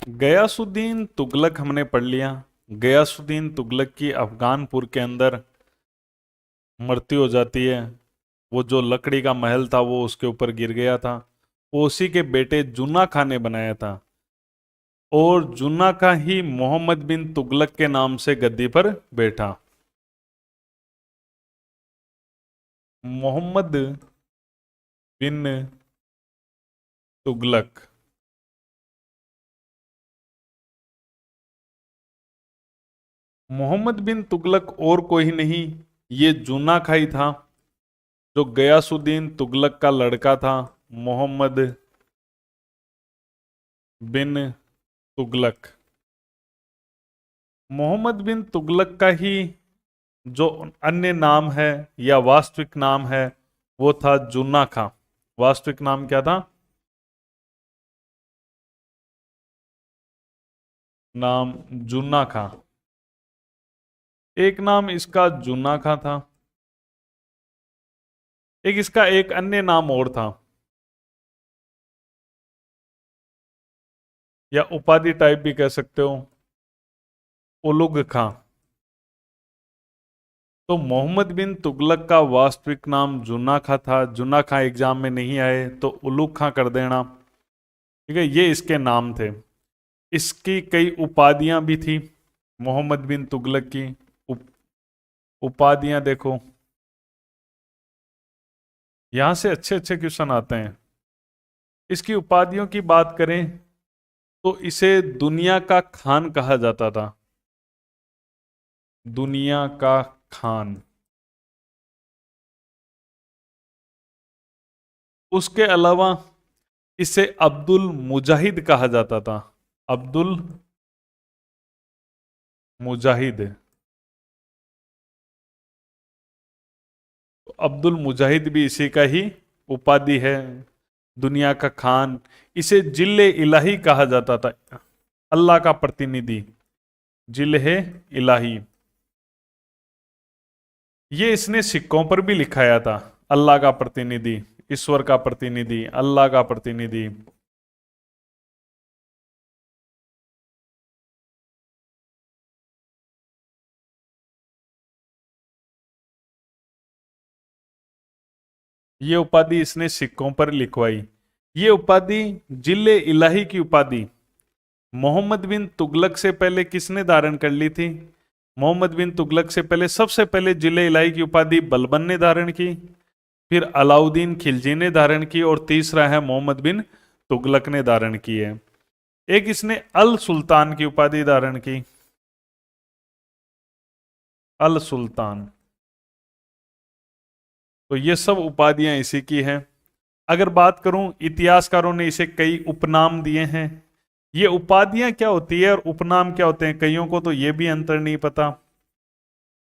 गयासुद्दीन तुगलक हमने पढ़ लिया। गयासुद्दीन तुगलक की अफगानपुर के अंदर मृत्यु हो जाती है। वो जो लकड़ी का महल था वो उसके ऊपर गिर गया था। वो उसी के बेटे जुन्ना खान ने बनाया था, और जुन्ना खां ही मोहम्मद बिन तुगलक के नाम से गद्दी पर बैठा। मोहम्मद बिन तुगलक। मोहम्मद बिन तुगलक और कोई नहीं, ये जुन्ना खाई था, जो गयासुद्दीन तुगलक का लड़का था, मोहम्मद बिन तुगलक। मोहम्मद बिन तुगलक का ही जो अन्य नाम है या वास्तविक नाम है वो था जुन्ना खां। वास्तविक नाम क्या था? नाम जुन्ना खां। एक नाम इसका जुन्ना खां था, एक इसका एक अन्य नाम और था, या उपाधि टाइप भी कह सकते हो, उलुग खां। तो मोहम्मद बिन तुगलक का वास्तविक नाम जुन्ना खां था। जुन्ना खां एग्जाम में नहीं आए तो उलुग खां कर देना। ठीक है, ये इसके नाम थे। इसकी कई उपाधियां भी थी मोहम्मद बिन तुगलक की। उप, उपाधियां देखो, यहां से अच्छे अच्छे क्वेश्चन आते हैं। इसकी उपाधियों की बात करें तो इसे दुनिया का खान कहा जाता था। दुनिया का खान। उसके अलावा इसे अब्दुल मुजाहिद कहा जाता था। अब्दुल मुजाहिद। अब्दुल मुजाहिद भी इसी का ही उपाधि है, दुनिया का खान। इसे जिले इलाही कहा जाता था, अल्लाह का प्रतिनिधि, जिले इलाही। ये इसने सिक्कों पर भी लिखाया था, अल्लाह का प्रतिनिधि, ईश्वर का प्रतिनिधि, अल्लाह का प्रतिनिधि। ये उपाधि इसने सिक्कों पर लिखवाई। ये उपाधि जिले इलाही की उपाधि मोहम्मद बिन तुगलक से पहले किसने धारण कर ली थी? मोहम्मद बिन तुगलक से पहले सबसे पहले जिले इलाही की उपाधि बलबन ने धारण की, फिर अलाउद्दीन खिलजी ने धारण की, और तीसरा है मोहम्मद बिन तुगलक ने धारण की है। एक इसने अल सुल्तान की उपाधि धारण की, अल सुल्तान। तो ये सब उपाधियां इसी की हैं। अगर बात करूं, इतिहासकारों ने इसे कई उपनाम दिए हैं। ये उपाधियां क्या होती है और उपनाम क्या होते हैं, कईयों को तो ये भी अंतर नहीं पता।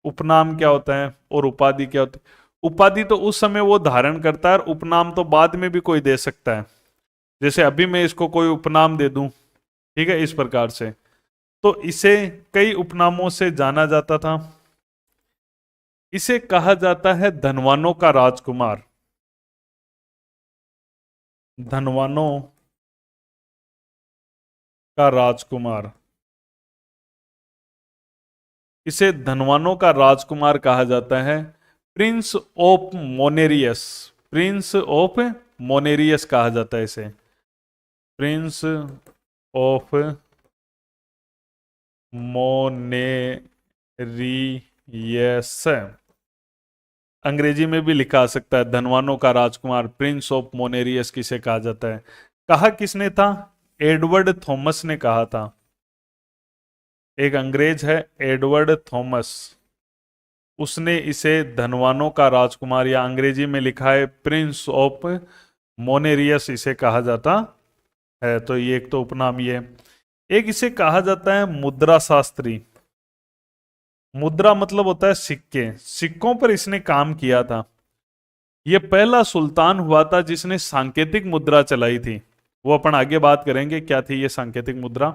उपनाम क्या होता है और उपाधि क्या होती है? उपाधि तो उस समय वो धारण करता है, और उपनाम तो बाद में भी कोई दे सकता है। जैसे अभी मैं इसको कोई उपनाम दे दूं, ठीक है, इस प्रकार से, तो इसे कई उपनामों से जाना जाता था। इसे कहा जाता है धनवानों का राजकुमार। धनवानों का राजकुमार। इसे धनवानों का राजकुमार कहा जाता है। प्रिंस ऑफ मोनेरियस। प्रिंस ऑफ मोनेरियस कहा जाता है इसे। प्रिंस ऑफ मोनेरियस। अंग्रेजी में भी लिखा आ सकता है धनवानों का राजकुमार, प्रिंस ऑफ मोनेरियस किसे कहा जाता है। कहा किसने था? एडवर्ड थॉमस ने कहा था। एक अंग्रेज है एडवर्ड थॉमस, उसने इसे धनवानों का राजकुमार, या अंग्रेजी में लिखा है प्रिंस ऑफ मोनेरियस, इसे कहा जाता है। तो ये एक तो उपनाम ये। एक इसे कहा जाता है मुद्रा शास्त्री। मुद्रा मतलब होता है सिक्के, सिक्कों पर इसने काम किया था। यह पहला सुल्तान हुआ था जिसने सांकेतिक मुद्रा चलाई थी। वो अपन आगे बात करेंगे क्या थी ये सांकेतिक मुद्रा।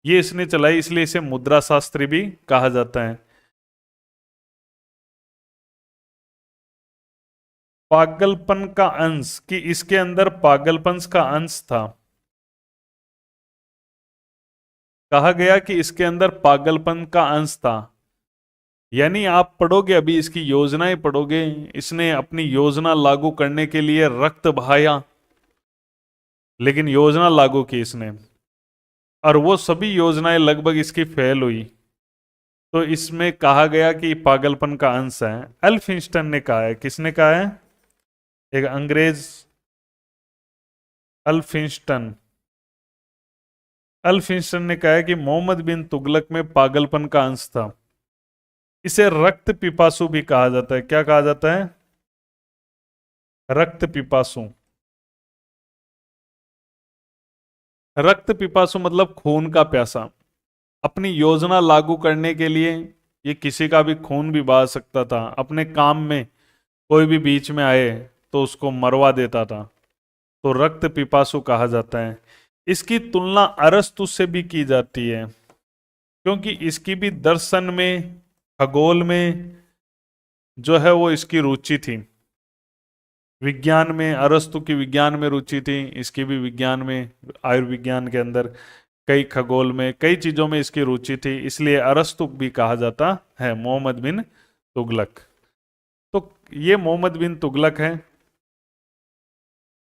ये इसने चलाई, इसलिए इसे मुद्रा शास्त्री भी कहा जाता है। पागलपन का अंश, कि इसके अंदर पागलपन का अंश था। कहा गया कि इसके अंदर पागलपन का अंश था। यानी आप पढ़ोगे, अभी इसकी योजनाएं पढ़ोगे, इसने अपनी योजना लागू करने के लिए रक्त बहाया, लेकिन योजना लागू की इसने, और वो सभी योजनाएं लगभग इसकी फेल हुई। तो इसमें कहा गया कि पागलपन का अंश है। एल्फिंस्टन ने कहा है। किसने कहा है? एक अंग्रेज, अल्फिंस्टन। अल्फिंस्टन ने कहा है कि मोहम्मद बिन तुगलक में पागलपन का अंश था। इसे रक्त पिपासु भी कहा जाता है। क्या कहा जाता है? रक्त पिपासु। रक्त पिपासु मतलब खून का प्यासा। अपनी योजना लागू करने के लिए ये किसी का भी खून भी बहा सकता था। अपने काम में कोई भी बीच में आए तो उसको मरवा देता था। तो रक्त पिपासु कहा जाता है। इसकी तुलना अरस्तु से भी की जाती है, क्योंकि इसकी भी दर्शन में, खगोल में जो है वो इसकी रुचि थी। विज्ञान में, अरस्तु की विज्ञान में रुचि थी, इसकी भी विज्ञान में, आयुर्विज्ञान के अंदर कई, खगोल में कई चीजों में इसकी रुचि थी, इसलिए अरस्तु भी कहा जाता है मोहम्मद बिन तुगलक। तो ये मोहम्मद बिन तुगलक है।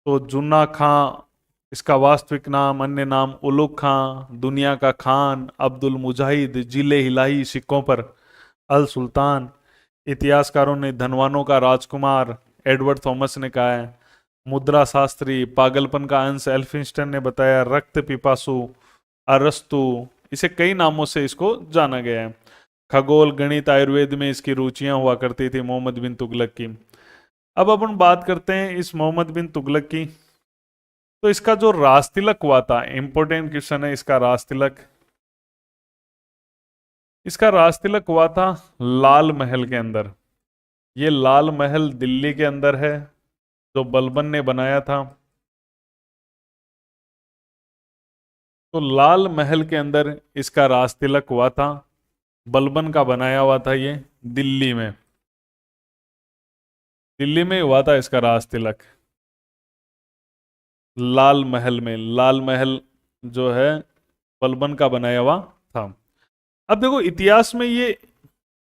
तो जुन्ना खां इसका वास्तविक नाम, अन्य नाम उलुग खां, दुनिया का खान, अब्दुल मुजाहिद, जिले हिलाही सिक्कों पर अल सुल्तान। इतिहासकारों ने धनवानों का राजकुमार एडवर्ड थॉमस ने कहा है। मुद्रा शास्त्री, पागलपन का अंश एल्फिंस्टन ने बताया। रक्त पिपासु अरस्तु, इसे कई नामों से इसको जाना गया है। खगोल, गणित, आयुर्वेद में इसकी रुचियां हुआ करती थी मोहम्मद बिन तुगलक की। अब अपन बात करते हैं इस मोहम्मद बिन तुगलक की। तो इसका जो राज तिलक हुआ था, इंपॉर्टेंट क्वेश्चन है इसका। राज तिलक, इसका राज तिलक हुआ था लाल महल के अंदर। ये लाल महल दिल्ली के अंदर है, जो बलबन ने बनाया था। तो लाल महल के अंदर इसका राज तिलक हुआ था। बलबन का बनाया हुआ था ये, दिल्ली में। दिल्ली में हुआ था इसका राज तिलक, लाल महल में। लाल महल जो है बलबन का बनाया हुआ था। अब देखो इतिहास में ये,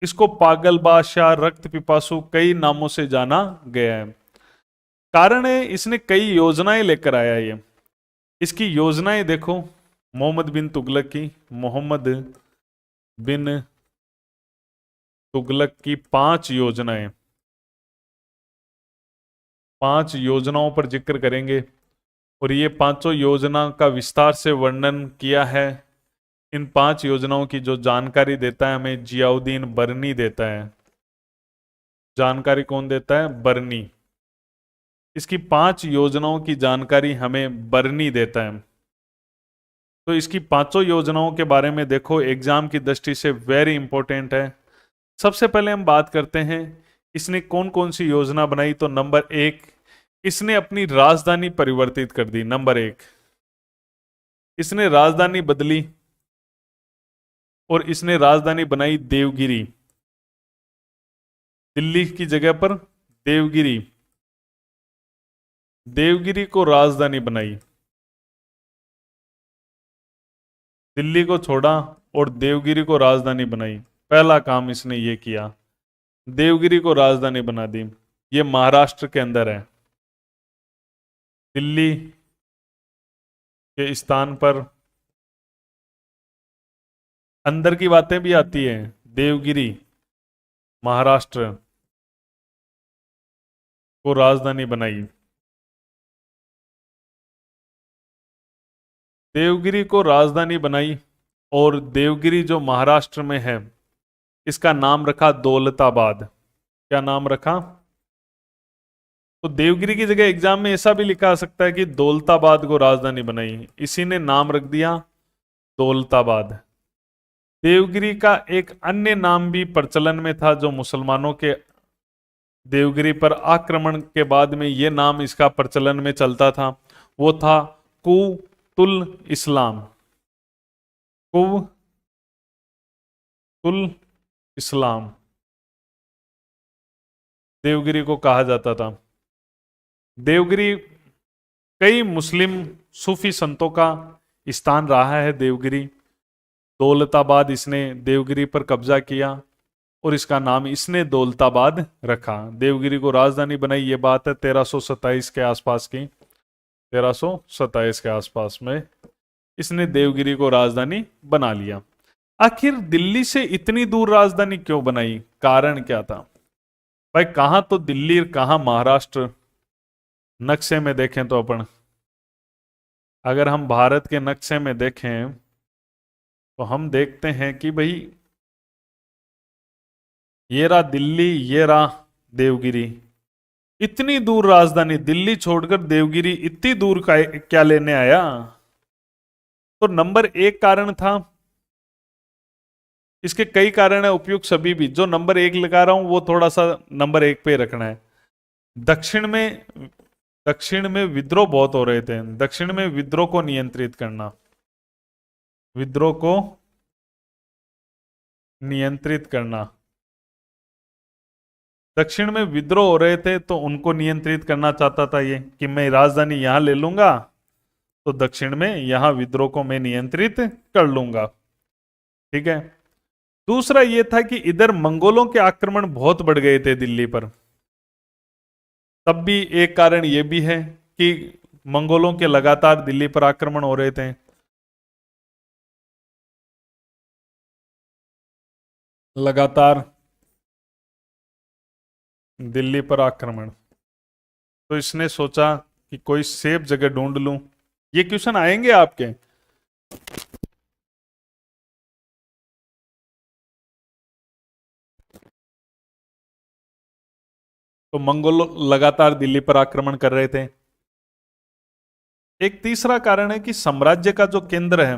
इसको पागल बादशाह, रक्त पिपासु कई नामों से जाना गया है। कारण है इसने कई योजनाएं लेकर आया ये। इसकी योजनाएं देखो, मोहम्मद बिन तुगलक की। मोहम्मद बिन तुगलक की 5 योजनाएं, 5 योजनाओं पर जिक्र करेंगे, और ये पांचों योजना का विस्तार से वर्णन किया है। इन 5 योजनाओं की जो जानकारी देता है हमें जियाउद्दीन बरनी देता है। जानकारी कौन देता है? बरनी। इसकी 5 योजनाओं की जानकारी हमें बरनी देता है। तो इसकी पांचों योजनाओं के बारे में देखो, एग्जाम की दृष्टि से वेरी इंपॉर्टेंट है। सबसे पहले हम बात करते हैं इसने कौन कौन सी योजना बनाई। तो नंबर 1, इसने अपनी राजधानी परिवर्तित कर दी। नंबर 1, इसने राजधानी बदली, और इसने राजधानी बनाई देवगिरी। दिल्ली की जगह पर देवगिरी, देवगिरी को राजधानी बनाई। दिल्ली को छोड़ा और देवगिरी को राजधानी बनाई। पहला काम इसने ये किया, देवगिरी को राजधानी बना दी। ये महाराष्ट्र के अंदर है। दिल्ली के स्थान पर अंदर की बातें भी आती हैं। देवगिरी महाराष्ट्र को राजधानी बनाई। देवगिरी को राजधानी बनाई, और देवगिरी जो महाराष्ट्र में है इसका नाम रखा दौलताबाद। क्या नाम रखा? तो देवगिरी की जगह एग्जाम में ऐसा भी लिखा आ सकता है कि दौलताबाद को राजधानी बनाई, इसी ने नाम रख दिया दौलताबाद। देवगिरी का एक अन्य नाम भी प्रचलन में था, जो मुसलमानों के देवगिरी पर आक्रमण के बाद में ये नाम इसका प्रचलन में चलता था। वो था कुतुल इस्लाम। कुतुल इस्लाम देवगिरी को कहा जाता था। देवगिरी कई मुस्लिम सूफी संतों का स्थान रहा है। देवगिरी दौलताबाद इसने देवगिरी पर कब्जा किया और इसका नाम इसने दौलताबाद रखा। देवगिरी को राजधानी बनाई, ये बात है 1327 के आसपास की, 1327 के आसपास में इसने देवगिरी को राजधानी बना लिया। आखिर दिल्ली से इतनी दूर राजधानी क्यों बनाई, कारण क्या था? भाई कहां तो दिल्ली और कहां महाराष्ट्र, नक्शे में देखें तो अपन, अगर हम भारत के नक्शे में देखें तो हम देखते हैं कि भाई ये रहा दिल्ली, ये रहा देवगिरी। इतनी दूर राजधानी दिल्ली छोड़कर देवगिरी इतनी दूर का क्या लेने आया? तो नंबर एक कारण था, इसके कई कारण है उपयुक्त सभी भी, जो नंबर एक लगा रहा हूं वो थोड़ा सा नंबर एक पे रखना है। दक्षिण में विद्रोह बहुत हो रहे थे, दक्षिण में विद्रोह को नियंत्रित करना, विद्रोह को नियंत्रित करना। दक्षिण में विद्रोह हो रहे थे तो उनको नियंत्रित करना चाहता था ये, कि मैं राजधानी यहां ले लूंगा तो दक्षिण में यहां विद्रोह को मैं नियंत्रित कर लूंगा। ठीक है। दूसरा ये था कि इधर मंगोलों के आक्रमण बहुत बढ़ गए थे दिल्ली पर, तब भी एक कारण ये भी है कि मंगोलों के लगातार दिल्ली पर आक्रमण हो रहे थे। लगातार दिल्ली पर आक्रमण, तो इसने सोचा कि कोई सेफ जगह ढूंढ लूं। ये क्वेश्चन आएंगे आपके, तो मंगोल लगातार दिल्ली पर आक्रमण कर रहे थे। एक तीसरा कारण है कि साम्राज्य का जो केंद्र है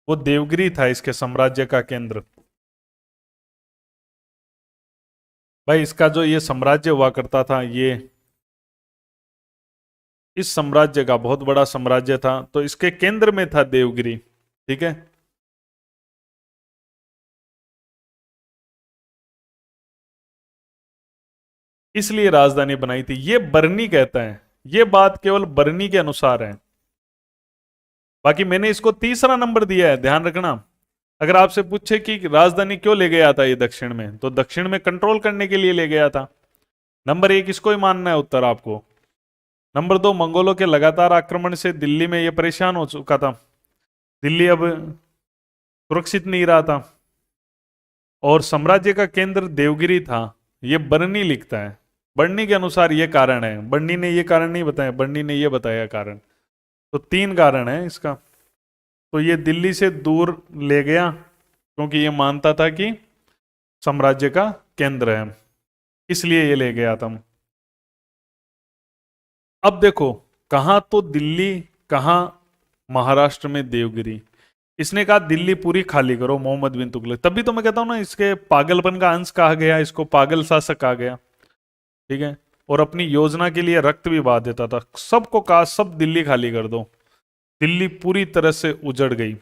वो देवगिरी था, इसके साम्राज्य का केंद्र। भाई इसका जो ये साम्राज्य हुआ करता था, ये इस साम्राज्य का बहुत बड़ा साम्राज्य था, तो इसके केंद्र में था देवगिरी। ठीक है। इसलिए राजधानी बनाई थी, ये बरनी कहता है, ये बात केवल बरनी के अनुसार है। बाकी मैंने इसको तीसरा नंबर दिया है, ध्यान रखना। अगर आपसे पूछे कि राजधानी क्यों ले गया था ये दक्षिण में, तो दक्षिण में कंट्रोल करने के लिए ले गया था। नंबर एक इसको ही मानना है उत्तर आपको। नंबर दो, मंगोलों के लगातार आक्रमण से दिल्ली में ये परेशान हो चुका था, दिल्ली अब सुरक्षित नहीं रहा था, और साम्राज्य का केंद्र देवगिरी था। ये बर्नी लिखता है, बर्नी के अनुसार ये कारण है, बर्नी ने ये कारण नहीं बताया, बर्नी ने ये बताया कारण। तो तीन कारण है इसका। तो ये दिल्ली से दूर ले गया क्योंकि ये मानता था कि साम्राज्य का केंद्र है, इसलिए ये ले गया था। अब देखो, कहां तो दिल्ली, कहां महाराष्ट्र में देवगिरी। इसने कहा दिल्ली पूरी खाली करो, मोहम्मद बिन तुगलक। तभी तो मैं कहता हूं ना, इसके पागलपन का अंश कहा गया, इसको पागल शासक कहा गया। ठीक है। और अपनी योजना के लिए रक्त भी बहा देता था, सबको कहा सब दिल्ली खाली कर दो। दिल्ली पूरी तरह से उजड़ गई,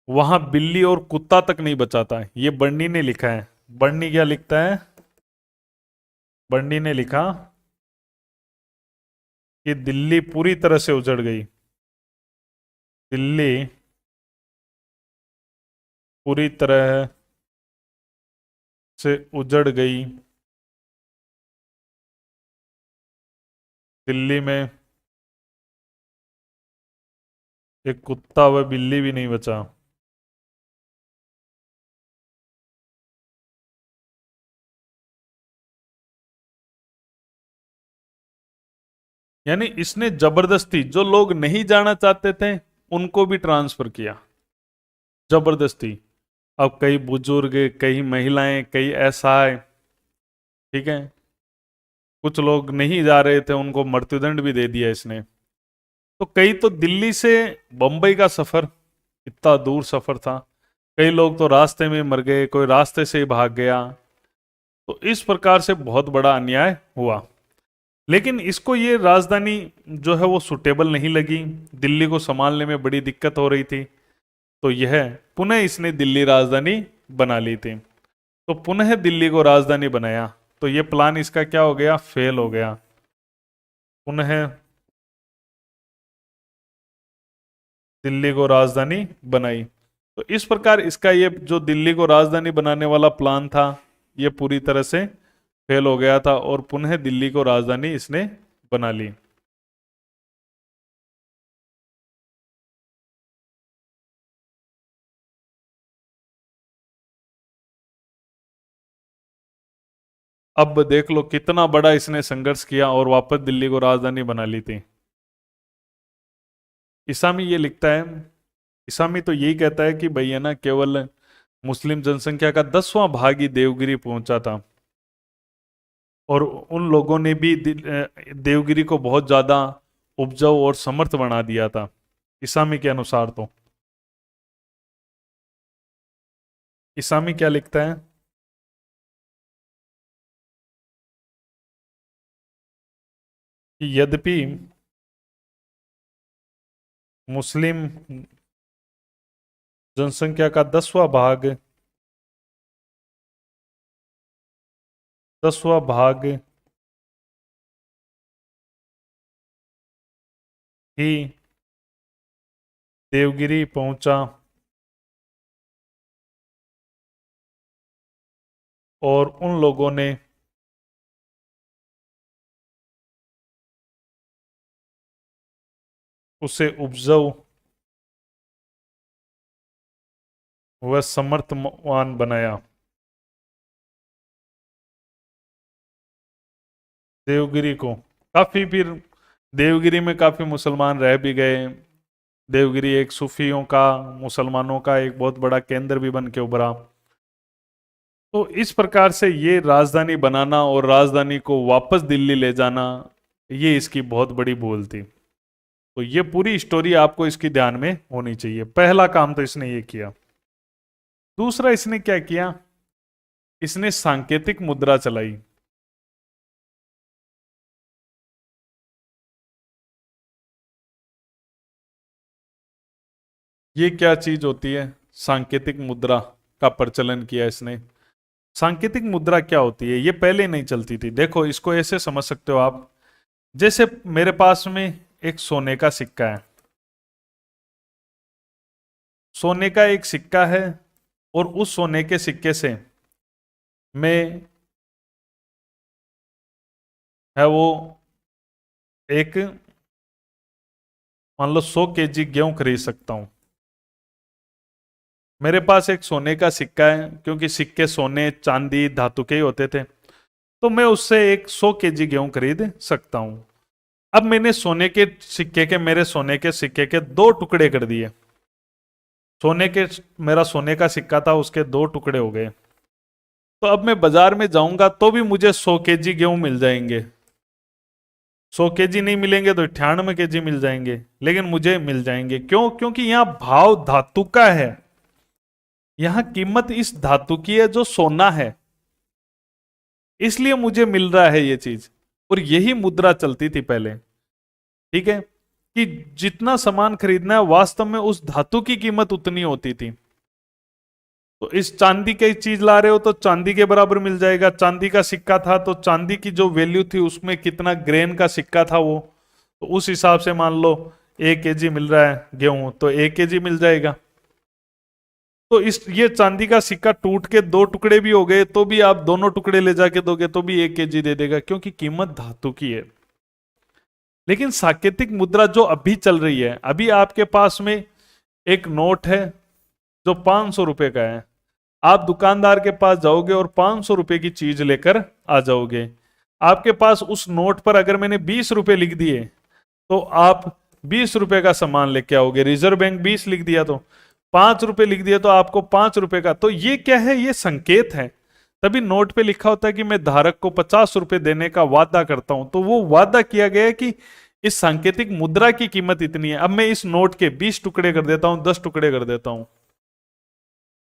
वहां बिल्ली और कुत्ता तक नहीं बचा था। ये बर्नी ने लिखा है। बर्नी क्या लिखता है? बर्नी ने लिखा कि दिल्ली पूरी तरह से उजड़ गई, दिल्ली पूरी तरह से उजड़ गई, दिल्ली में एक कुत्ता व बिल्ली भी नहीं बचा। यानी इसने जबरदस्ती, जो लोग नहीं जाना चाहते थे उनको भी ट्रांसफर किया, जबरदस्ती। अब कई बुजुर्ग, कई महिलाएं, कई असहाय, ठीक है, कुछ लोग नहीं जा रहे थे, उनको मृत्युदंड भी दे दिया इसने। तो कई तो दिल्ली से बंबई का सफर, इतना दूर सफर था, कई लोग तो रास्ते में मर गए, कोई रास्ते से ही भाग गया। तो इस प्रकार से बहुत बड़ा अन्याय हुआ। लेकिन इसको ये राजधानी जो है वो सुटेबल नहीं लगी, दिल्ली को संभालने में बड़ी दिक्कत हो रही थी, तो यह पुनः इसने दिल्ली राजधानी बना ली थी। तो पुनः दिल्ली को राजधानी बनाया, तो ये प्लान इसका क्या हो गया? फेल हो गया। पुनः दिल्ली को राजधानी बनाई। तो इस प्रकार इसका ये जो दिल्ली को राजधानी बनाने वाला प्लान था ये पूरी तरह से फेल हो गया था और पुनः दिल्ली को राजधानी इसने बना ली। अब देख लो कितना बड़ा इसने संघर्ष किया और वापस दिल्ली को राजधानी बना ली थी। इसामी ये लिखता है, इसामी तो यही कहता है कि भैया ना केवल मुस्लिम जनसंख्या का 10वां भाग ही देवगिरी पहुंचा था और उन लोगों ने भी देवगिरी को बहुत ज्यादा उपजाऊ और समर्थ बना दिया था इसामी के अनुसार। तो इसामी क्या लिखता है कि यद्यपि मुस्लिम जनसंख्या का 10वां भाग ही देवगिरी पहुंचा और उन लोगों ने उसे उपजाऊ व समर्थवान बनाया। देवगिरी को काफी फिर देवगिरी में काफी मुसलमान रह भी गए। देवगिरी एक सूफियों का, मुसलमानों का एक बहुत बड़ा केंद्र भी बन के उभरा। तो इस प्रकार से ये राजधानी बनाना और राजधानी को वापस दिल्ली ले जाना ये इसकी बहुत बड़ी भूल थी। तो ये पूरी स्टोरी आपको इसकी ध्यान में होनी चाहिए। पहला काम तो इसने ये किया। दूसरा इसने क्या किया, इसने सांकेतिक मुद्रा चलाई। ये क्या चीज होती है? सांकेतिक मुद्रा का प्रचलन किया इसने। सांकेतिक मुद्रा क्या होती है? ये पहले नहीं चलती थी। देखो इसको ऐसे समझ सकते हो आप, जैसे मेरे पास में एक सोने का सिक्का है, सोने का एक सिक्का है और उस सोने के सिक्के से मैं है वो एक मान लो 100 kg गेहूं खरीद सकता हूं। मेरे पास एक सोने का सिक्का है, क्योंकि सिक्के सोने चांदी धातु के ही होते थे, तो मैं उससे एक 100 kg गेहूं खरीद सकता हूं। अब मैंने सोने के सिक्के के, मेरे सोने के सिक्के के 2 टुकड़े कर दिए। सोने के, मेरा सोने का सिक्का था, उसके 2 टुकड़े हो गए। तो अब मैं बाजार में जाऊंगा तो भी मुझे 100 kg गेहूं मिल जाएंगे। 100 kg नहीं मिलेंगे तो 98 kg मिल जाएंगे, लेकिन मुझे मिल जाएंगे। क्यों? क्योंकि यहां भाव धातु का है, यहां कीमत इस धातु की है जो सोना है, इसलिए मुझे मिल रहा है ये चीज। और यही मुद्रा चलती थी पहले, ठीक है, कि जितना सामान खरीदना है वास्तव में उस धातु की कीमत उतनी होती थी। तो इस चांदी की चीज ला रहे हो तो चांदी के बराबर मिल जाएगा। चांदी का सिक्का था तो चांदी की जो वैल्यू थी उसमें कितना ग्रेन का सिक्का था वो, तो उस हिसाब से मान लो 1 kg मिल रहा है गेहूं तो 1 kg मिल जाएगा। तो इस ये चांदी का सिक्का टूट के 2 टुकड़े भी हो गए तो भी आप दोनों टुकड़े ले जाके दोगे तो भी 1 kg दे देगा, क्योंकि कीमत धातु की है। लेकिन सांकेतिक मुद्रा जो अभी चल रही है, अभी आपके पास में एक नोट है जो 500 रुपए का है। आप दुकानदार के पास जाओगे और 500 रुपए की चीज लेकर आ जाओगे। आपके पास उस नोट पर अगर मैंने 20 रुपए लिख दिए तो आप 20 रुपए का सामान लेके आओगे। रिजर्व बैंक 20 लिख दिया तो 5 रुपए लिख दिया तो आपको 5 रुपए का। तो ये क्या है? ये संकेत है। तभी नोट पे लिखा होता है कि मैं धारक को 50 रुपए देने का वादा करता हूं। तो वो वादा किया गया है कि इस सांकेतिक मुद्रा की कीमत इतनी है। अब मैं इस नोट के 20 टुकड़े कर देता हूं, 10 टुकड़े कर देता हूं।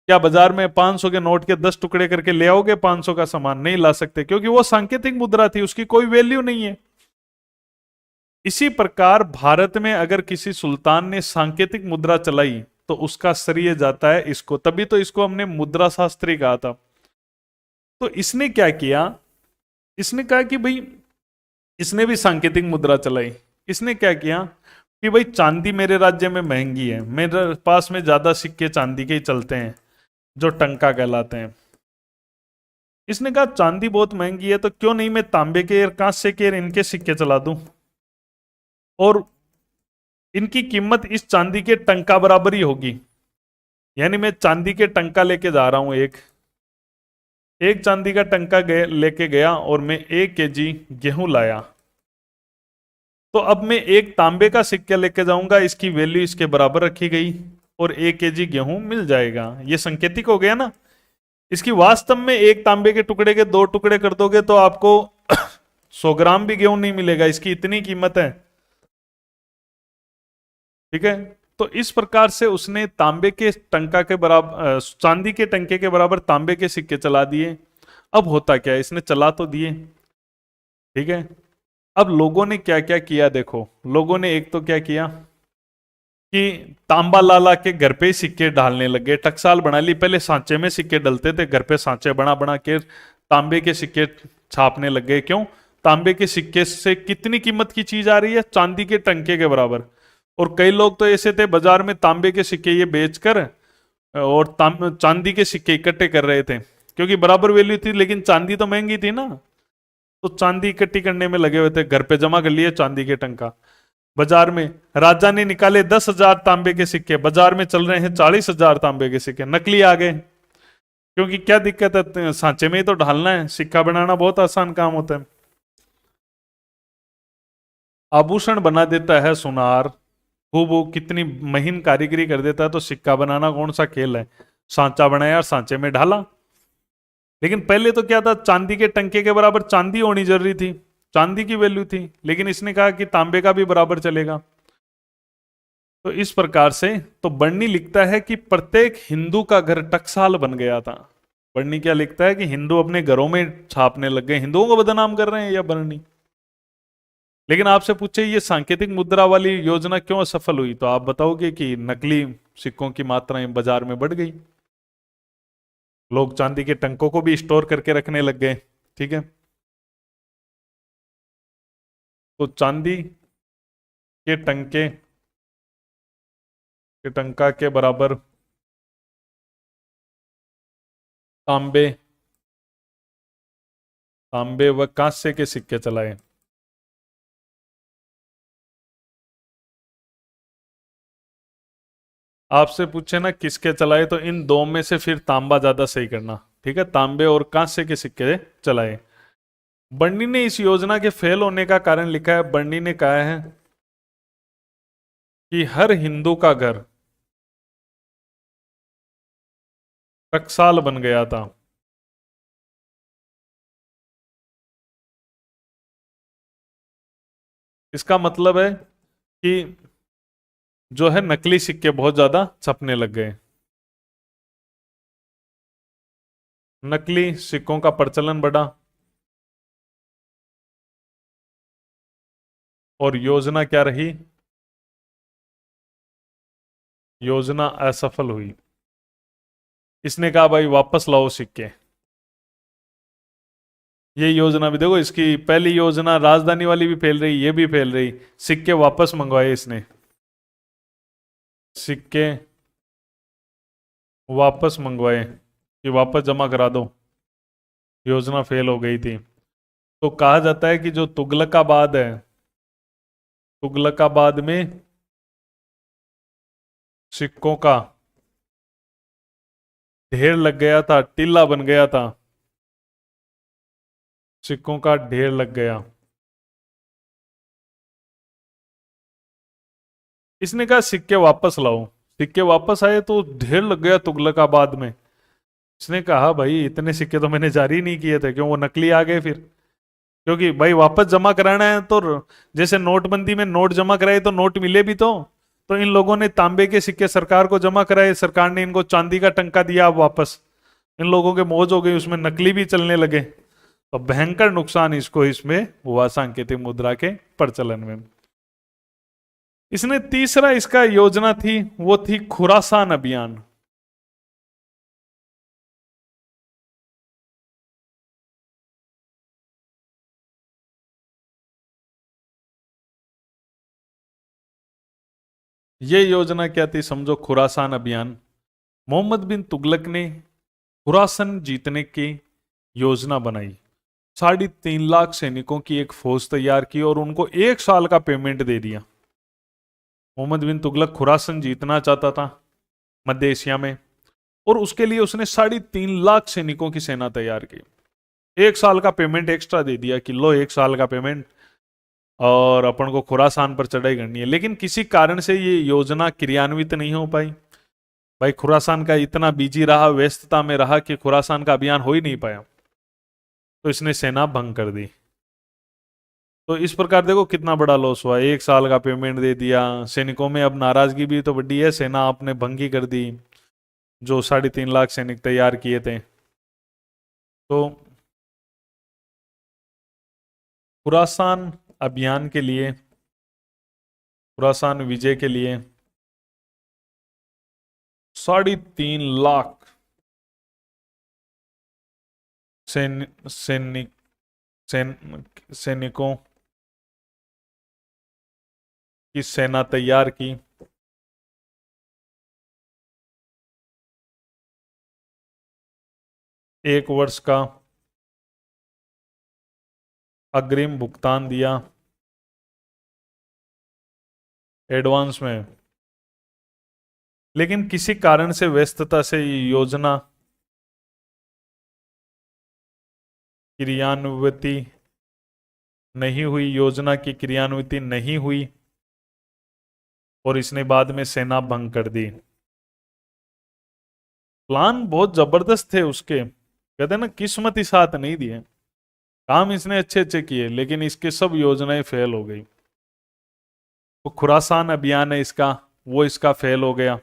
क्या बाजार में 500 के नोट के 10 टुकड़े करके ले आओगे 500 का सामान? नहीं ला सकते, क्योंकि वो सांकेतिक मुद्रा थी, उसकी कोई वैल्यू नहीं है। इसी प्रकार भारत में अगर किसी सुल्तान ने सांकेतिक मुद्रा चलाई तो उसका श्रेय जाता है इसको। तभी तो इसको हमने मुद्रा शास्त्री कहा था। तो इसने क्या किया, इसने कहा कि भाई इसने भी सांकेतिक मुद्रा चलाई। इसने क्या किया, कि भाई चांदी मेरे राज्य में महंगी है, मेरे पास में ज्यादा सिक्के चांदी के ही चलते हैं जो टंका कहलाते हैं। इसने कहा चांदी बहुत महंगी है तो क्यों नहीं मैं तांबे के और कांसे के और इनके सिक्के चला दूं, और इनकी कीमत इस चांदी के टंका बराबर ही होगी। यानी मैं चांदी के टंका लेके जा रहा हूं, एक एक चांदी का टंका लेके गया और मैं 1 केजी गेहूं लाया, तो अब मैं एक तांबे का सिक्का लेके जाऊंगा, इसकी वैल्यू इसके बराबर रखी गई और 1 केजी गेहूं मिल जाएगा। ये संकेतिक हो गया ना। इसकी वास्तव में एक तांबे के टुकड़े के 2 टुकड़े कर दोगे तो आपको 100 ग्राम भी गेहूं नहीं मिलेगा, इसकी इतनी कीमत है। ठीक है। तो इस प्रकार से उसने तांबे के टंका के बराबर, चांदी के टंके के बराबर तांबे के सिक्के चला दिए। अब होता क्या है, इसने चला तो दिए, ठीक है। अब लोगों ने क्या क्या किया देखो, लोगों ने एक तो क्या किया कि तांबा लाला के घर पे ही सिक्के डालने लगे, टकसाल बना ली। पहले सांचे में सिक्के डलते थे, घर पे सांचे बना बना के तांबे के सिक्के छापने लग गए। क्यों? तांबे के सिक्के से कितनी कीमत की चीज आ रही है, चांदी के टंके के बराबर। और कई लोग तो ऐसे थे बाजार में तांबे के सिक्के ये बेचकर और चांदी के सिक्के इकट्ठे कर रहे थे, क्योंकि बराबर वैल्यू थी, लेकिन चांदी तो महंगी थी ना। तो चांदी इकट्ठी करने में लगे हुए थे, घर पे जमा कर लिए चांदी के टंका। बाजार में राजा ने निकाले 10,000 तांबे के सिक्के, बाजार में चल रहे हैं 40,000 तांबे के सिक्के, नकली आ गए। क्योंकि क्या दिक्कत है, सांचे में ही तो ढालना है, सिक्का बनाना बहुत आसान काम होता है। आभूषण बना देता है सुनार, खूब वो कितनी महीन कारीगरी कर देता है, तो सिक्का बनाना कौन सा खेल है, सांचा बनाया और सांचे में ढाला। लेकिन पहले तो क्या था, चांदी के टंके के बराबर चांदी होनी जरूरी थी, चांदी की वैल्यू थी। लेकिन इसने कहा कि तांबे का भी बराबर चलेगा। तो इस प्रकार से तो बर्नी लिखता है कि प्रत्येक हिंदू का घर टकसाल बन गया था। बर्नी क्या लिखता है कि हिंदू अपने घरों में छापने लग गए, हिंदुओं को बदनाम कर रहे हैं या बर्नी। लेकिन आपसे पूछे ये सांकेतिक मुद्रा वाली योजना क्यों असफल हुई, तो आप बताओगे कि नकली सिक्कों की मात्राएं बाजार में बढ़ गई, लोग चांदी के टंकों को भी स्टोर करके रखने लग गए। ठीक है। तो चांदी के टंके के टंका के बराबर तांबे तांबे व कांसे के सिक्के चलाए। आपसे पूछे ना किसके चलाए, तो इन दो में से फिर तांबा ज्यादा सही करना। ठीक है, तांबे और कांसे के सिक्के चलाए। बर्नी ने इस योजना के फेल होने का कारण लिखा है, बर्नी ने कहा है कि हर हिंदू का घर टकसाल बन गया था। इसका मतलब है कि जो है नकली सिक्के बहुत ज्यादा छपने लग गए, नकली सिक्कों का प्रचलन बढ़ा और योजना क्या रही, योजना असफल हुई। इसने कहा भाई वापस लाओ सिक्के। ये योजना भी देखो, इसकी पहली योजना राजधानी वाली भी फेल रही, ये भी फेल रही। सिक्के वापस मंगवाए इसने, सिक्के वापस मंगवाए कि वापस जमा करा दो, योजना फेल हो गई थी। तो कहा जाता है कि जो तुगलकाबाद है, तुगलकाबाद में सिक्कों का ढेर लग गया था, टीला बन गया था, सिक्कों का ढेर लग गया। इसने कहा सिक्के वापस लाओ, सिक्के वापस आए तो ढेर लग गया तुगलकाबाद में। इसने कहा भाई इतने सिक्के तो मैंने जारी नहीं किए थे, क्यों वो नकली आ गए फिर। क्योंकि भाई वापस जमा कराना है तो जैसे नोटबंदी में नोट जमा कराए तो नोट मिले भी तो इन लोगों ने तांबे के सिक्के सरकार को जमा कराए, सरकार ने इनको चांदी का टंका दिया, अब वापस इन लोगों के मौज हो गई, उसमें नकली भी चलने लगे। तो भयंकर नुकसान इसको इसमें हुआ सांकेतिक मुद्रा के प्रचलन में। इसने तीसरा इसका योजना थी, वो थी खुरासान अभियान। ये योजना क्या थी? समझो, खुरासान अभियान। मोहम्मद बिन तुगलक ने खुरासन जीतने की योजना बनाई। 3.5 लाख सैनिकों की एक फौज तैयार की और उनको 1 साल का पेमेंट दे दिया। मोहम्मद बिन तुगलक खुरासन जीतना चाहता था मध्य एशिया में, और उसके लिए उसने 3.5 लाख सैनिकों की सेना तैयार की। 1 साल का पेमेंट एक्स्ट्रा दे दिया कि लो 1 साल का पेमेंट, और अपन को खुरासान पर चढ़ाई करनी है। लेकिन किसी कारण से ये योजना क्रियान्वित नहीं हो पाई। भाई खुरासान का इतना बिजी रहा, व्यस्तता में रहा कि खुरासान का अभियान हो ही नहीं पाया, तो इसने सेना भंग कर दी। तो इस प्रकार देखो कितना बड़ा लॉस हुआ। 1 साल का पेमेंट दे दिया, सैनिकों में अब नाराजगी भी तो बढ़ी है, सेना आपने भंग ही कर दी जो 3.5 लाख सैनिक तैयार किए थे। तो खुरासान अभियान के लिए, खुरासान विजय के लिए 3.5 लाख सैनिक सैनिकों की सेना तैयार की। एक वर्ष का अग्रिम भुगतान दिया एडवांस में। लेकिन किसी कारण से, व्यस्तता से, ये योजना क्रियान्विति नहीं हुई, योजना की क्रियान्विति नहीं हुई, और इसने बाद में सेना भंग कर दी। प्लान बहुत जबरदस्त थे उसके, कहते हैं ना किस्मत ही साथ नहीं दिए। काम इसने अच्छे अच्छे किए, लेकिन इसके सब योजनाएं फेल हो गई। वो खुरासान अभियान है इसका, वो इसका फेल हो गया।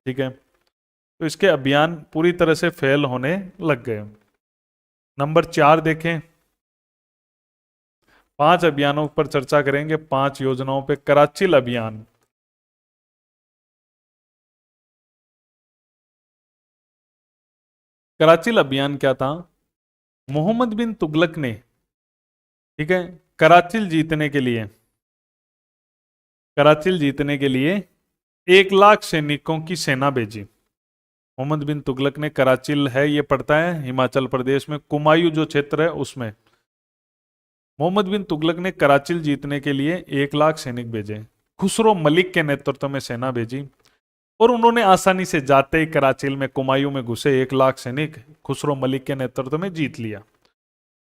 ठीक है, तो इसके अभियान पूरी तरह से फेल होने लग गए। नंबर 4 देखें। 5 अभियानों पर चर्चा करेंगे, 5 योजनाओं पे। कराचिल अभियान। कराचिल अभियान क्या था? मोहम्मद बिन तुगलक ने, ठीक है, कराचिल जीतने के लिए, कराचिल जीतने के लिए 1 लाख सैनिकों की सेना भेजी। मोहम्मद बिन तुगलक ने, कराचिल है ये पड़ता है हिमाचल प्रदेश में, कुमायूं जो क्षेत्र है उसमें। मोहम्मद बिन तुगलक ने कराचिल जीतने के लिए 1 लाख सैनिक भेजे। खुसरो मलिक के नेतृत्व में सेना भेजी, और उन्होंने आसानी से जाते ही कराचिल में, कुमायूं में घुसे 1 लाख सैनिक खुसरो मलिक के नेतृत्व में जीत लिया।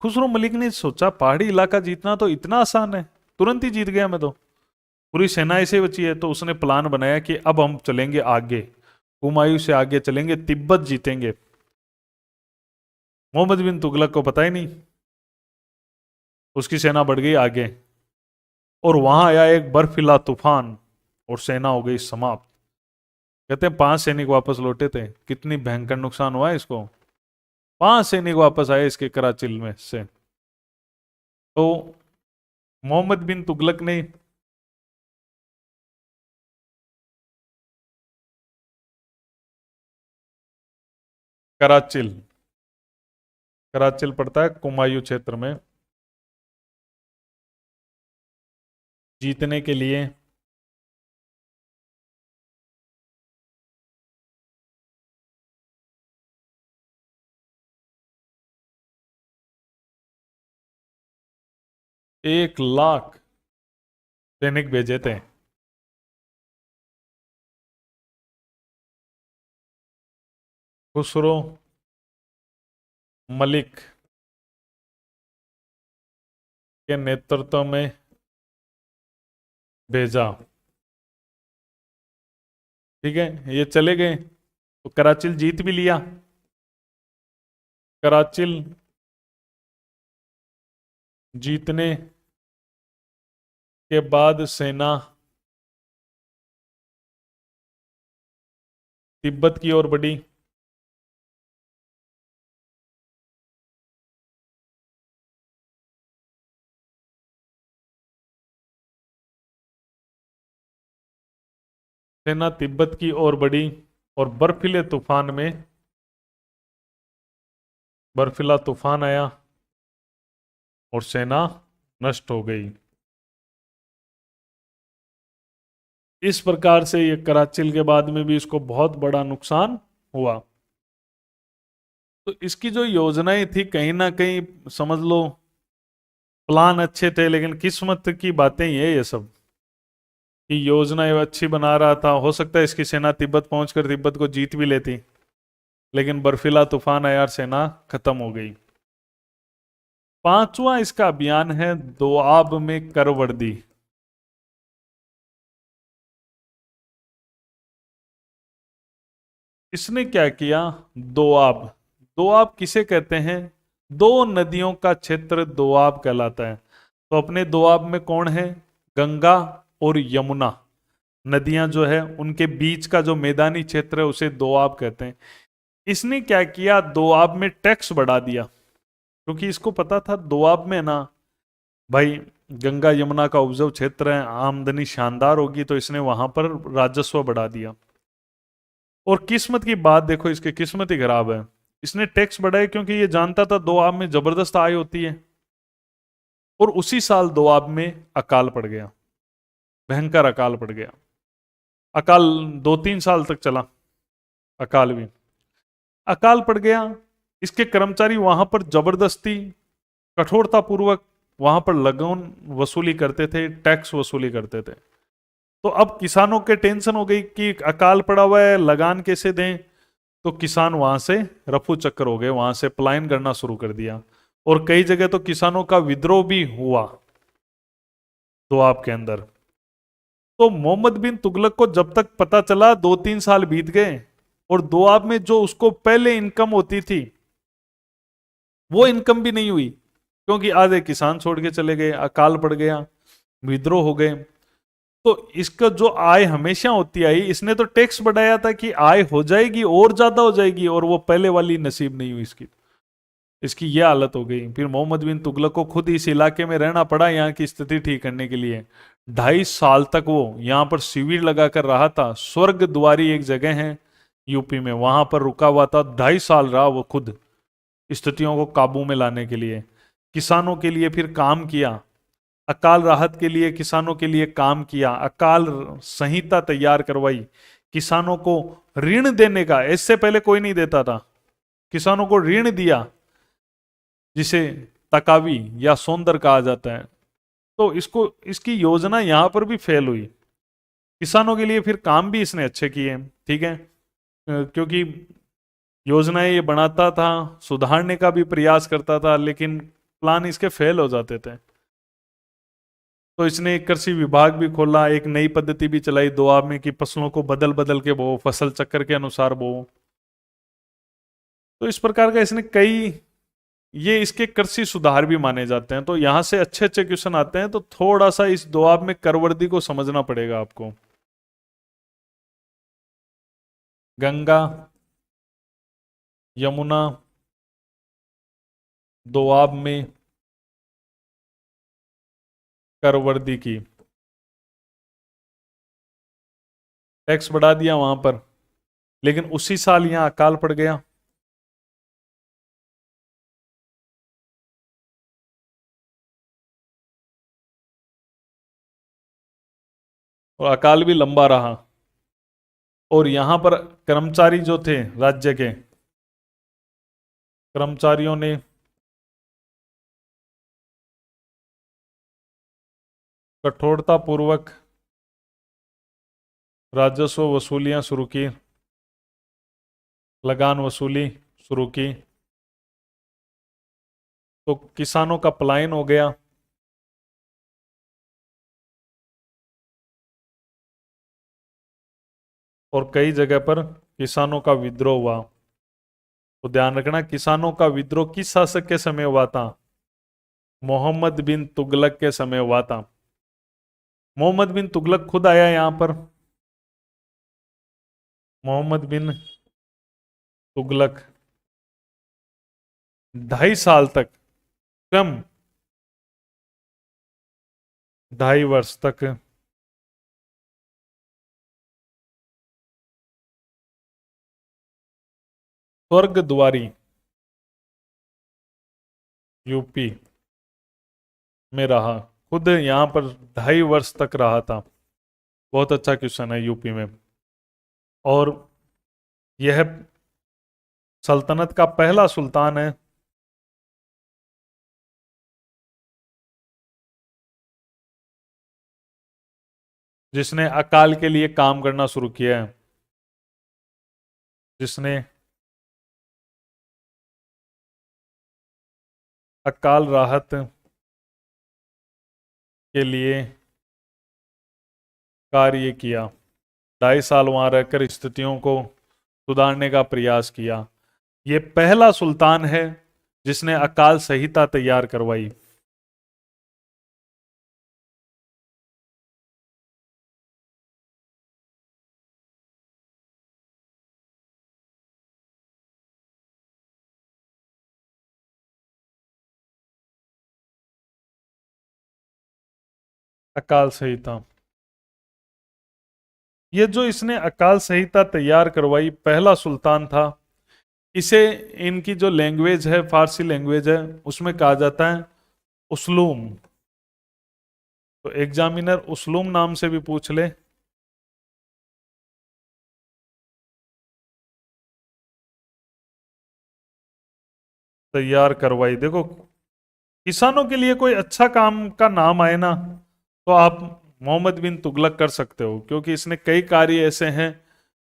खुसरो मलिक ने सोचा पहाड़ी इलाका जीतना तो इतना आसान है, तुरंत ही जीत गया मैं तो, पूरी सेना ऐसे बची है। तो उसने प्लान बनाया कि अब हम चलेंगे आगे, हुमायूं से आगे चलेंगे, तिब्बत जीतेंगे। मोहम्मद बिन तुगलक को पता ही नहीं, उसकी सेना बढ़ गई आगे, और वहां आया एक बर्फीला तूफान, और सेना हो गई समाप्त। कहते हैं 5 सैनिक वापस लौटे थे। कितनी भयंकर नुकसान हुआ है इसको। 5 सैनिक वापस आए इसके कराचिल में से। तो मोहम्मद बिन तुगलक ने कराचिल, कराचिल पड़ता है कुमायूं क्षेत्र में, जीतने के लिए 1 लाख सैनिक भेजे थे। खुसरो मलिक के नेतृत्व में भेजा। ठीक है, ये चले गए, तो कराचिल जीत भी लिया। कराचिल जीतने के बाद सेना तिब्बत की ओर बढ़ी। सेना तिब्बत की ओर बढ़ी, और बर्फीले तूफान में, बर्फीला तूफान आया और सेना नष्ट हो गई। इस प्रकार से ये कराचिल के बाद में भी इसको बहुत बड़ा नुकसान हुआ। तो इसकी जो योजनाएं थी कहीं ना कहीं समझ लो प्लान अच्छे थे, लेकिन किस्मत की बातें ही है ये सब, कि योजनाएं अच्छी बना रहा था। हो सकता है इसकी सेना तिब्बत पहुंचकर तिब्बत को जीत भी लेती, लेकिन बर्फीला तूफान आया और सेना खत्म हो गई। पांचवा इसका अभियान है दोआब में करवर्दी। इसने क्या किया? दोआब, दोआब किसे कहते हैं? दो नदियों का क्षेत्र दोआब कहलाता है। तो अपने दोआब में कौन है? गंगा और यमुना नदियां जो है उनके बीच का जो मैदानी क्षेत्र है उसे दोआब कहते हैं। इसने क्या किया? दोआब में टैक्स बढ़ा दिया, क्योंकि इसको पता था दोआब में ना भाई गंगा यमुना का उपजाऊ क्षेत्र है, आमदनी शानदार होगी, तो इसने वहां पर राजस्व बढ़ा दिया। और किस्मत की बात देखो, इसकी किस्मत ही खराब है। इसने टैक्स बढ़ाए क्योंकि ये जानता था दोआब में जबरदस्त आय होती है। और उसी साल दोआब में अकाल पड़ गया, भयंकर अकाल पड़ गया। अकाल 2-3 साल तक चला, अकाल भी अकाल पड़ गया। इसके कर्मचारी वहां पर जबरदस्ती कठोरता पूर्वक वहां पर लगन वसूली करते थे, टैक्स वसूली करते थे। तो अब किसानों के टेंशन हो गई कि अकाल पड़ा हुआ है, लगान कैसे दें। तो किसान वहां से रफू चक्कर हो गए, वहां से पलायन करना शुरू कर दिया। और कई जगह तो किसानों का विद्रोह भी हुआ दोआब के अंदर। तो मोहम्मद बिन तुगलक को जब तक पता चला 2-3 साल बीत गए, और दोआब में जो उसको पहले इनकम होती थी वो इनकम भी नहीं हुई, क्योंकि आधे किसान छोड़ के चले गए, अकाल पड़ गया, विद्रोह हो गए। तो इसका जो आय हमेशा होती आई, इसने तो टैक्स बढ़ाया था कि आय हो जाएगी और ज्यादा हो जाएगी, और वो पहले वाली नसीब नहीं हुई इसकी। इसकी ये हालत हो गई। फिर मोहम्मद बिन तुगलक को खुद इस इलाके में रहना पड़ा यहाँ की स्थिति ठीक करने के लिए। 2.5 साल तक वो यहाँ पर शिविर लगाकर रहा था। स्वर्ग द्वारी एक जगह है यूपी में, वहां पर रुका हुआ था। 2.5 साल रहा वो खुद स्थितियों को काबू में लाने के लिए, किसानों के लिए फिर काम किया, अकाल राहत के लिए किसानों के लिए काम किया, अकाल संहिता तैयार करवाई, किसानों को ऋण देने का, इससे पहले कोई नहीं देता था, किसानों को ऋण दिया जिसे तकावी या सौंदर कहा जाता है। तो इसको इसकी योजना यहां पर भी फेल हुई। किसानों के लिए फिर काम भी इसने अच्छे किए, ठीक है, क्योंकि योजनाएं ये बनाता था, सुधारने का भी प्रयास करता था, लेकिन प्लान इसके फेल हो जाते थे। तो इसने एक कृषि विभाग भी खोला, एक नई पद्धति भी चलाई दोआब में कि फसलों को बदल बदल के बो, फसल चक्कर के अनुसार बो। तो इस प्रकार का इसने कई, ये इसके कृषि सुधार भी माने जाते हैं। तो यहां से अच्छे अच्छे क्वेश्चन आते हैं, तो थोड़ा सा इस दोआब में करवर्दी को समझना पड़ेगा आपको। गंगा यमुना दोआब में करवर्दी की, टैक्स बढ़ा दिया वहां पर, लेकिन उसी साल यहां अकाल पड़ गया। और अकाल भी लंबा रहा। और यहां पर कर्मचारी जो थे राज्य के, कर्मचारियों ने कठोरता पूर्वक राजस्व वसूलियां शुरू की, लगान वसूली शुरू की। तो किसानों का पलायन हो गया। और कई जगह पर किसानों का विद्रोह हुआ। तो ध्यान रखना, किसानों का विद्रोह किस शासक के समय हुआ था? मोहम्मद बिन तुगलक के समय हुआ था। मोहम्मद बिन तुगलक खुद आया यहां पर। मोहम्मद बिन तुगलक 2.5 साल तक, कम 2.5 वर्ष तक स्वर्ग द्वारी यूपी में रहा। खुद यहां पर 2.5 वर्ष तक रहा था। बहुत अच्छा क्वेश्चन है यूपी में। और यह सल्तनत का पहला सुल्तान है जिसने अकाल के लिए काम करना शुरू किया है, जिसने अकाल राहत के लिए कार्य किया। 2.5 साल वहां रहकर स्थितियों को सुधारने का प्रयास किया। ये पहला सुल्तान है जिसने अकाल संहिता तैयार करवाई। अकाल संहिता, ये जो इसने अकाल संहिता तैयार करवाई पहला सुल्तान था। इसे, इनकी जो लैंग्वेज है, फारसी लैंग्वेज है, उसमें कहा जाता है उसलूम। तो एग्जामिनर उसलूम नाम से भी पूछ ले। तैयार करवाई, देखो किसानों के लिए कोई अच्छा काम का नाम आए ना, तो आप मोहम्मद बिन तुगलक कर सकते हो, क्योंकि इसने कई कार्य ऐसे हैं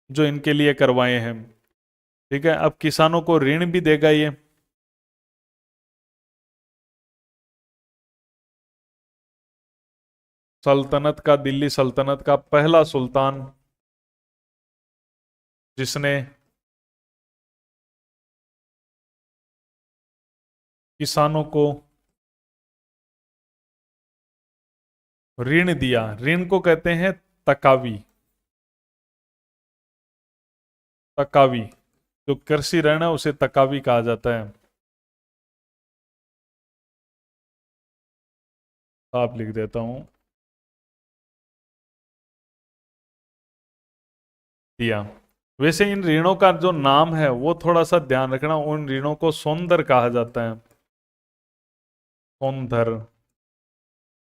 जो इनके लिए करवाए हैं। ठीक है, अब किसानों को ऋण भी देगा ये। सल्तनत का, दिल्ली सल्तनत का पहला सुल्तान जिसने किसानों को ऋण दिया। ऋण को कहते हैं तकावी। तकावी, जो कृषि ऋण है उसे तकावी कहा जाता है। आप लिख देता हूं, दिया। वैसे इन ऋणों का जो नाम है वो थोड़ा सा ध्यान रखना, उन ऋणों को सौंदर कहा जाता है। सौंदर,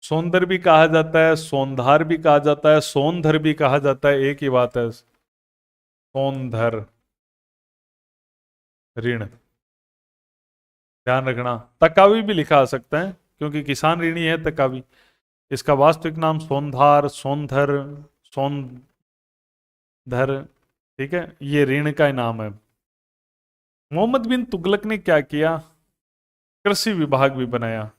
सौंदर भी कहा जाता है, सौंधार भी कहा जाता है, सौंधर भी कहा जाता है, एक ही बात है। सौंधर ऋण, ध्यान रखना। तकावी भी लिखा आ सकता है क्योंकि किसान ऋणी है तकावी। इसका वास्तविक नाम सौंधार, सौंधर, सौंधर। ठीक है, ये ऋण का नाम है। मोहम्मद बिन तुगलक ने क्या किया, कृषि विभाग भी बनाया।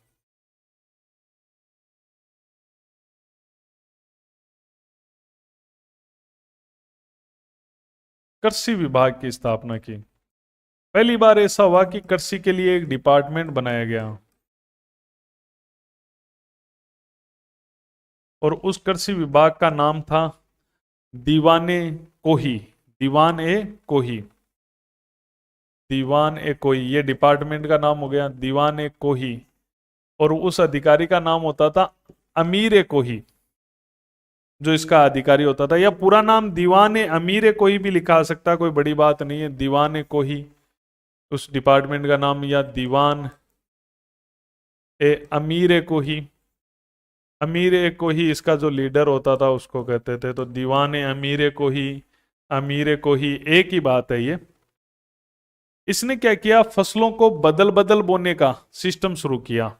कृषि विभाग की स्थापना की। पहली बार ऐसा हुआ कि कृषि के लिए एक डिपार्टमेंट बनाया गया, और उस कृषि विभाग का नाम था दीवाने कोही। दीवान ए कोही, दीवान ए कोही, ये डिपार्टमेंट का नाम हो गया दीवान ए कोही। और उस अधिकारी का नाम होता था अमीर ए कोही, जो इसका अधिकारी होता था। या पूरा नाम दीवान ए अमीर ए कोही भी लिखा आ सकता है, कोई बड़ी बात नहीं है। दीवान ए कोही उस डिपार्टमेंट का नाम, या दीवान ए अमीर ए कोही। अमीर ए कोही इसका जो लीडर होता था उसको कहते थे। तो दीवान ए अमीर ए कोही, अमीर ए कोही, एक ही बात है ये। इसने क्या किया, फसलों को बदल बदल बोने का सिस्टम शुरू किया।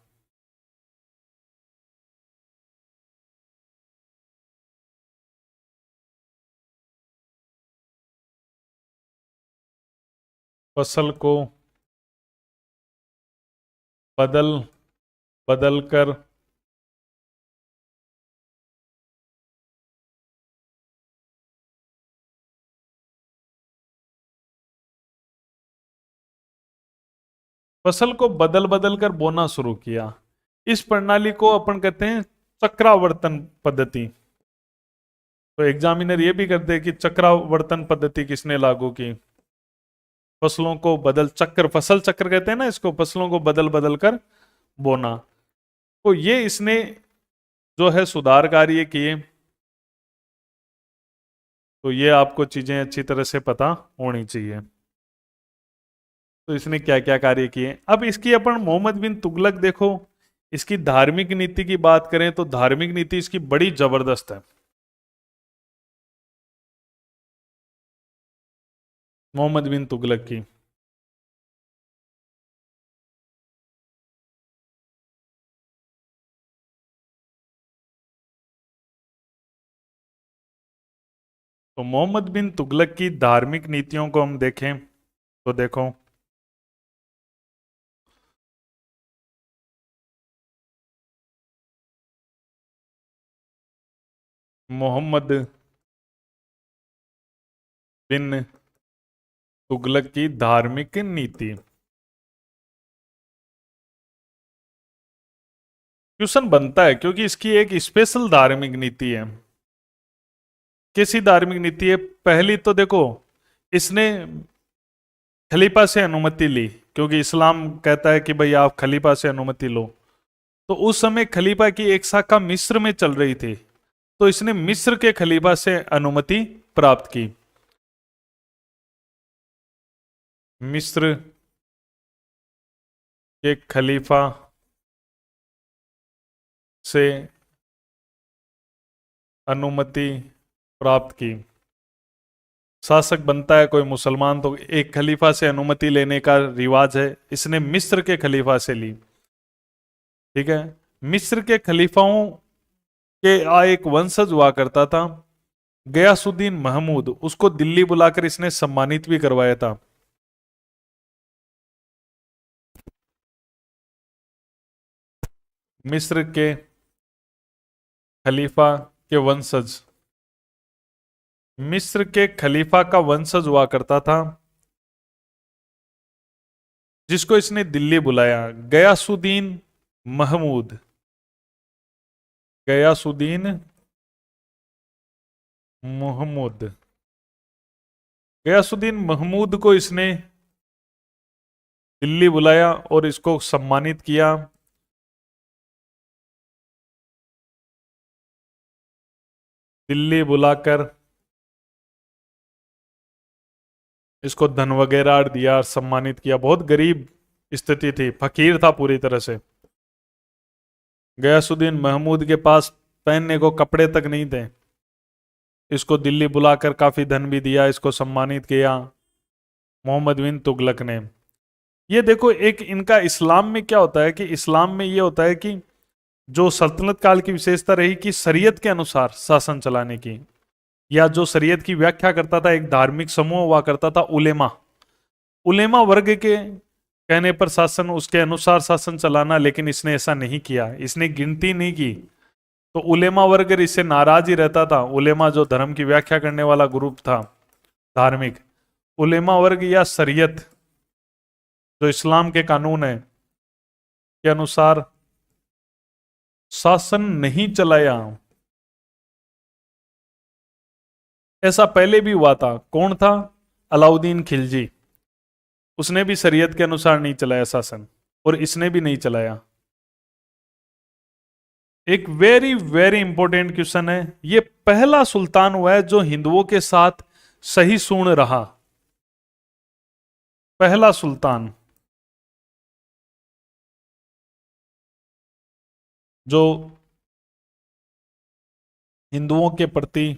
फसल को बदल बदल कर फसल को बदल बदल कर बोना शुरू किया। इस प्रणाली को अपन कहते हैं चक्रावर्तन पद्धति। तो एग्जामिनर ये भी करते हैं कि चक्रावर्तन पद्धति किसने लागू की। फसलों को बदल, चक्र, फसल चक्र कहते हैं ना इसको, फसलों को बदल बदल कर बोना। तो ये इसने जो है सुधार कार्य किए। तो ये आपको चीजें अच्छी तरह से पता होनी चाहिए। तो इसने क्या क्या कार्य किए। अब इसकी अपन मोहम्मद बिन तुगलक देखो, इसकी धार्मिक नीति की बात करें तो धार्मिक नीति इसकी बड़ी जबरदस्त है। मोहम्मद बिन तुगलक की। तो मोहम्मद बिन तुगलक की धार्मिक नीतियों को हम देखें तो देखो, मोहम्मद बिन तुगलक की धार्मिक नीति। क्वेश्चन बनता है क्योंकि इसकी एक स्पेशल धार्मिक नीति है। कैसी धार्मिक नीति है? पहली तो देखो, इसने खलीफा से अनुमति ली, क्योंकि इस्लाम कहता है कि भाई आप खलीफा से अनुमति लो। तो उस समय खलीफा की एक शाखा मिस्र में चल रही थी, तो इसने मिस्र के खलीफा से अनुमति प्राप्त की। मिस्र के खलीफा से अनुमति प्राप्त की। शासक बनता है कोई मुसलमान तो एक खलीफा से अनुमति लेने का रिवाज है, इसने मिस्र के खलीफा से ली। ठीक है, मिस्र के खलीफाओं के एक वंशज हुआ करता था गयासुद्दीन महमूद, उसको दिल्ली बुलाकर इसने सम्मानित भी करवाया था। मिस्र के खलीफा के वंशज, मिस्र के खलीफा का वंशज हुआ करता था जिसको इसने दिल्ली बुलाया, गयासुद्दीन महमूद। गयासुद्दीन महमूद, गयासुद्दीन महमूद को इसने दिल्ली बुलाया और इसको सम्मानित किया। दिल्ली बुलाकर इसको धन वगैरह दिया, सम्मानित किया। बहुत गरीब स्थिति थी, फकीर था पूरी तरह से। गयासुद्दीन महमूद के पास पहनने को कपड़े तक नहीं थे, इसको दिल्ली बुलाकर काफी धन भी दिया, इसको सम्मानित किया मोहम्मद बिन तुगलक ने। ये देखो, एक इनका इस्लाम में क्या होता है कि इस्लाम में ये होता है कि जो सल्तनत काल की विशेषता रही कि शरीयत के अनुसार शासन चलाने की, या जो शरीयत की व्याख्या करता था एक धार्मिक समूह हुआ करता था उलेमा। उलेमा वर्ग के कहने पर शासन, उसके अनुसार शासन चलाना, लेकिन इसने ऐसा नहीं किया, इसने गिनती नहीं की। तो उलेमा वर्ग इससे नाराज ही रहता था। उलेमा जो धर्म की व्याख्या करने वाला ग्रुप था धार्मिक, उलेमा वर्ग या शरीयत जो इस्लाम के कानून है के अनुसार शासन नहीं चलाया। ऐसा पहले भी हुआ था। कौन था? अलाउद्दीन खिलजी, उसने भी शरीयत के अनुसार नहीं चलाया शासन, और इसने भी नहीं चलाया। एक वेरी वेरी इंपॉर्टेंट क्वेश्चन है, ये पहला सुल्तान हुआ है जो हिंदुओं के साथ सही सूण रहा। पहला सुल्तान जो हिंदुओं के प्रति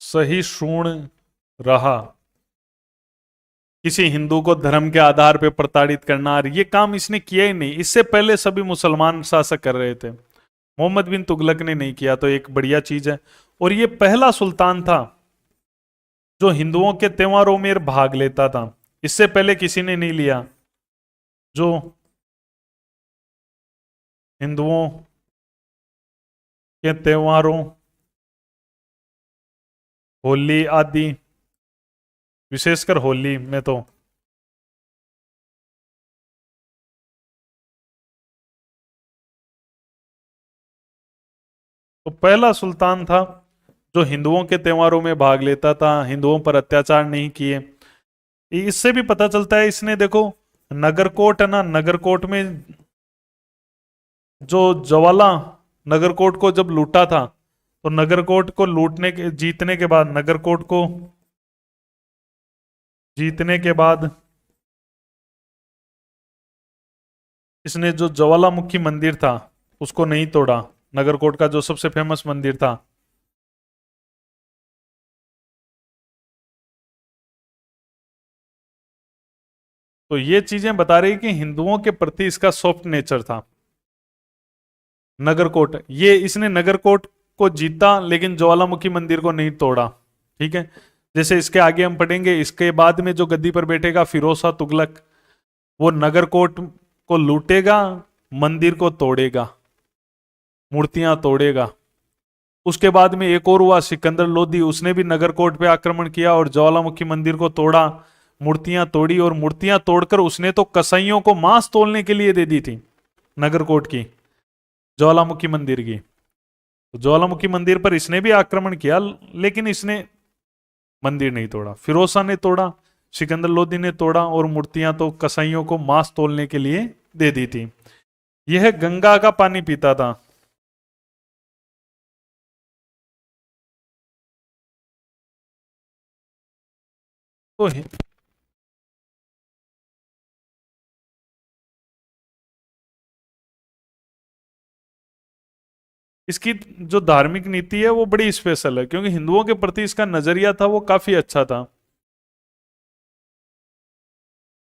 सही सूण रहा। किसी हिंदू को धर्म के आधार पर प्रताड़ित करना, ये काम इसने किया ही नहीं। इससे पहले सभी मुसलमान शासक कर रहे थे, मोहम्मद बिन तुगलक ने नहीं किया, तो एक बढ़िया चीज है। और ये पहला सुल्तान था जो हिंदुओं के त्योहारों में भाग लेता था, इससे पहले किसी ने नहीं लिया। जो हिंदुओं के त्योहारों, होली आदि, विशेषकर होली में तो पहला सुल्तान था जो हिंदुओं के त्योहारों में भाग लेता था, हिंदुओं पर अत्याचार नहीं किए। इससे भी पता चलता है, इसने देखो नगरकोट है ना, नगरकोट में जो ज्वाला नगरकोट को जब लूटा था, तो नगरकोट को लूटने के, जीतने के बाद, नगरकोट को जीतने के बाद इसने जो ज्वालामुखी मंदिर था उसको नहीं तोड़ा, नगरकोट का जो सबसे फेमस मंदिर था। तो ये चीजें बता रही कि हिंदुओं के प्रति इसका सॉफ्ट नेचर था। नगरकोट, ये इसने नगरकोट को जीता लेकिन ज्वालामुखी मंदिर को नहीं तोड़ा। ठीक है, जैसे इसके आगे हम पढ़ेंगे, इसके बाद में जो गद्दी पर बैठेगा फिरोज शाह तुगलक, वो नगरकोट को लूटेगा, मंदिर को तोड़ेगा, मूर्तियां तोड़ेगा। उसके बाद में एक और हुआ सिकंदर लोदी, उसने भी नगरकोट पे आक्रमण किया और ज्वालामुखी मंदिर को तोड़ा, मूर्तियां तोड़ी, और मूर्तियां तोड़कर उसने तो कसाईयों को मांस तोलने के लिए दे दी थी नगरकोट की, ज्वालामुखी मंदिर की। तो ज्वालामुखी मंदिर पर इसने भी आक्रमण किया लेकिन इसने मंदिर नहीं तोड़ा। फिरोज शाह ने तोड़ा, सिकंदर लोदी ने तोड़ा, और मूर्तियां तो कसाईयों को मांस तोलने के लिए दे दी थी। यह गंगा का पानी पीता था। तो इसकी जो धार्मिक नीति है वो बड़ी स्पेशल है, क्योंकि हिंदुओं के प्रति इसका नजरिया था वो काफी अच्छा था।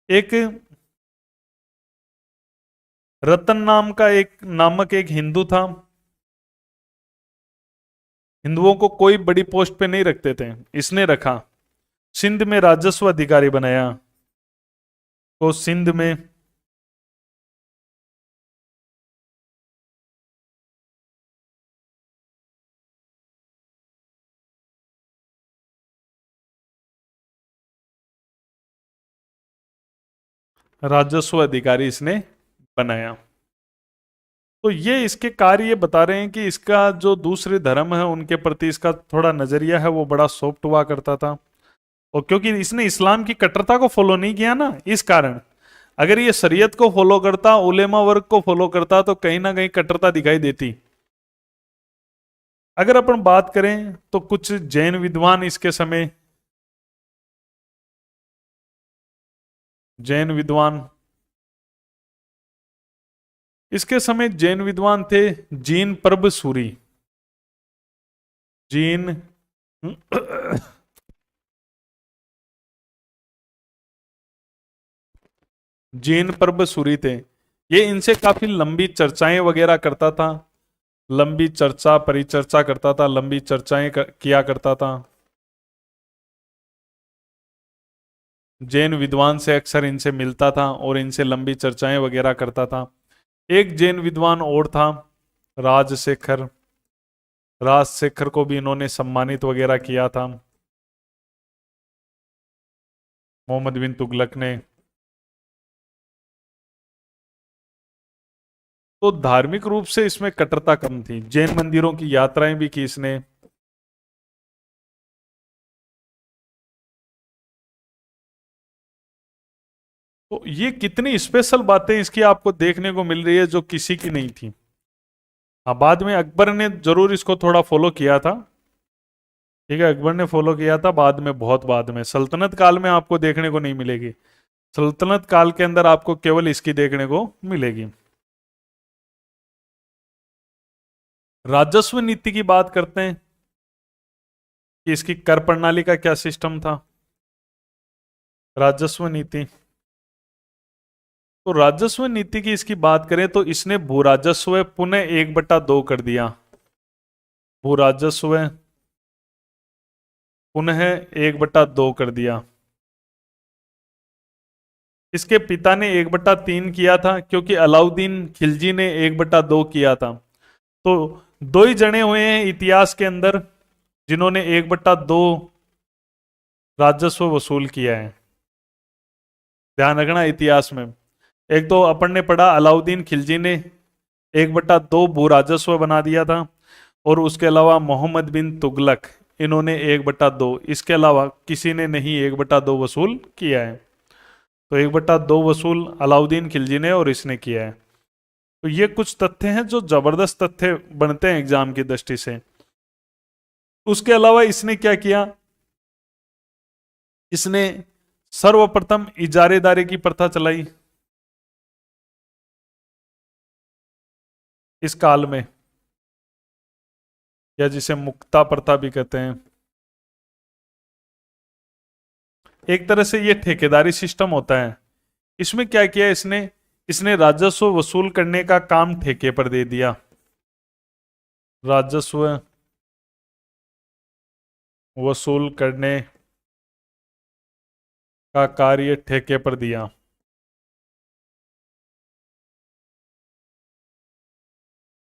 एक रतन नामक एक हिंदू था। हिंदुओं को कोई बड़ी पोस्ट पे नहीं रखते थे, इसने रखा। सिंध में राजस्व अधिकारी बनाया। तो सिंध में राजस्व अधिकारी इसने बनाया। तो ये इसके कार्य ये बता रहे हैं कि इसका जो दूसरे धर्म है उनके प्रति इसका थोड़ा नजरिया है वो बड़ा सॉफ्ट हुआ करता था। और क्योंकि इसने इस्लाम की कट्टरता को फॉलो नहीं किया ना, इस कारण। अगर ये शरीयत को फॉलो करता, उलेमा वर्ग को फॉलो करता, तो कहीं ना कहीं कट्टरता दिखाई देती। अगर अपन बात करें तो कुछ जैन विद्वान इसके समय, जैन विद्वान इसके समय जैन विद्वान थे जीन प्रभ सूरी। जीन जीन प्रभ सूरी थे। ये इनसे काफी लंबी चर्चाएं वगैरह करता था, लंबी चर्चा परिचर्चा करता था, लंबी चर्चाएं किया करता था। जैन विद्वान से अक्सर इनसे मिलता था और इनसे लंबी चर्चाएं वगैरह करता था। एक जैन विद्वान और था राजशेखर। राजशेखर को भी इन्होंने सम्मानित वगैरह किया था मोहम्मद बिन तुगलक ने। तो धार्मिक रूप से इसमें कट्टरता कम थी। जैन मंदिरों की यात्राएं भी की इसने। तो ये कितनी स्पेशल बातें इसकी आपको देखने को मिल रही है जो किसी की नहीं थी। हाँ, बाद में अकबर ने जरूर इसको थोड़ा फॉलो किया था। ठीक है, अकबर ने फॉलो किया था बाद में, बहुत बाद में। सल्तनत काल में आपको देखने को नहीं मिलेगी। सल्तनत काल के अंदर आपको केवल इसकी देखने को मिलेगी। राजस्व नीति की बात करते हैं कि इसकी कर प्रणाली का क्या सिस्टम था। राजस्व नीति, तो राजस्व नीति की इसकी बात करें तो इसने भू राजस्व पुनः 1/2 कर दिया। भू राजस्व पुनः 1/2 कर दिया। इसके पिता ने 1/3 किया था, क्योंकि अलाउद्दीन खिलजी ने 1/2 किया था। तो दो ही जने हुए हैं इतिहास के अंदर जिन्होंने 1/2 राजस्व वसूल किया है, ध्यान रखना इतिहास में। एक तो अपन ने पढ़ा अलाउद्दीन खिलजी ने 1/2 भू राजस्व बना दिया था, और उसके अलावा मोहम्मद बिन तुगलक इन्होंने 1/2, इसके अलावा किसी ने नहीं 1/2 वसूल किया है। तो 1/2 वसूल अलाउद्दीन खिलजी ने और इसने किया है। तो ये कुछ तथ्य हैं जो जबरदस्त तथ्य बनते हैं एग्जाम की दृष्टि से। उसके अलावा इसने क्या किया, इसने सर्वप्रथम इजारेदारी की प्रथा चलाई इस काल में। या जिसे मुक्ता प्रथा भी कहते हैं। एक तरह से ये ठेकेदारी सिस्टम होता है। इसमें क्या किया इसने, इसने राजस्व वसूल करने का काम ठेके पर दे दिया। राजस्व वसूल करने का कार्य ठेके पर दिया।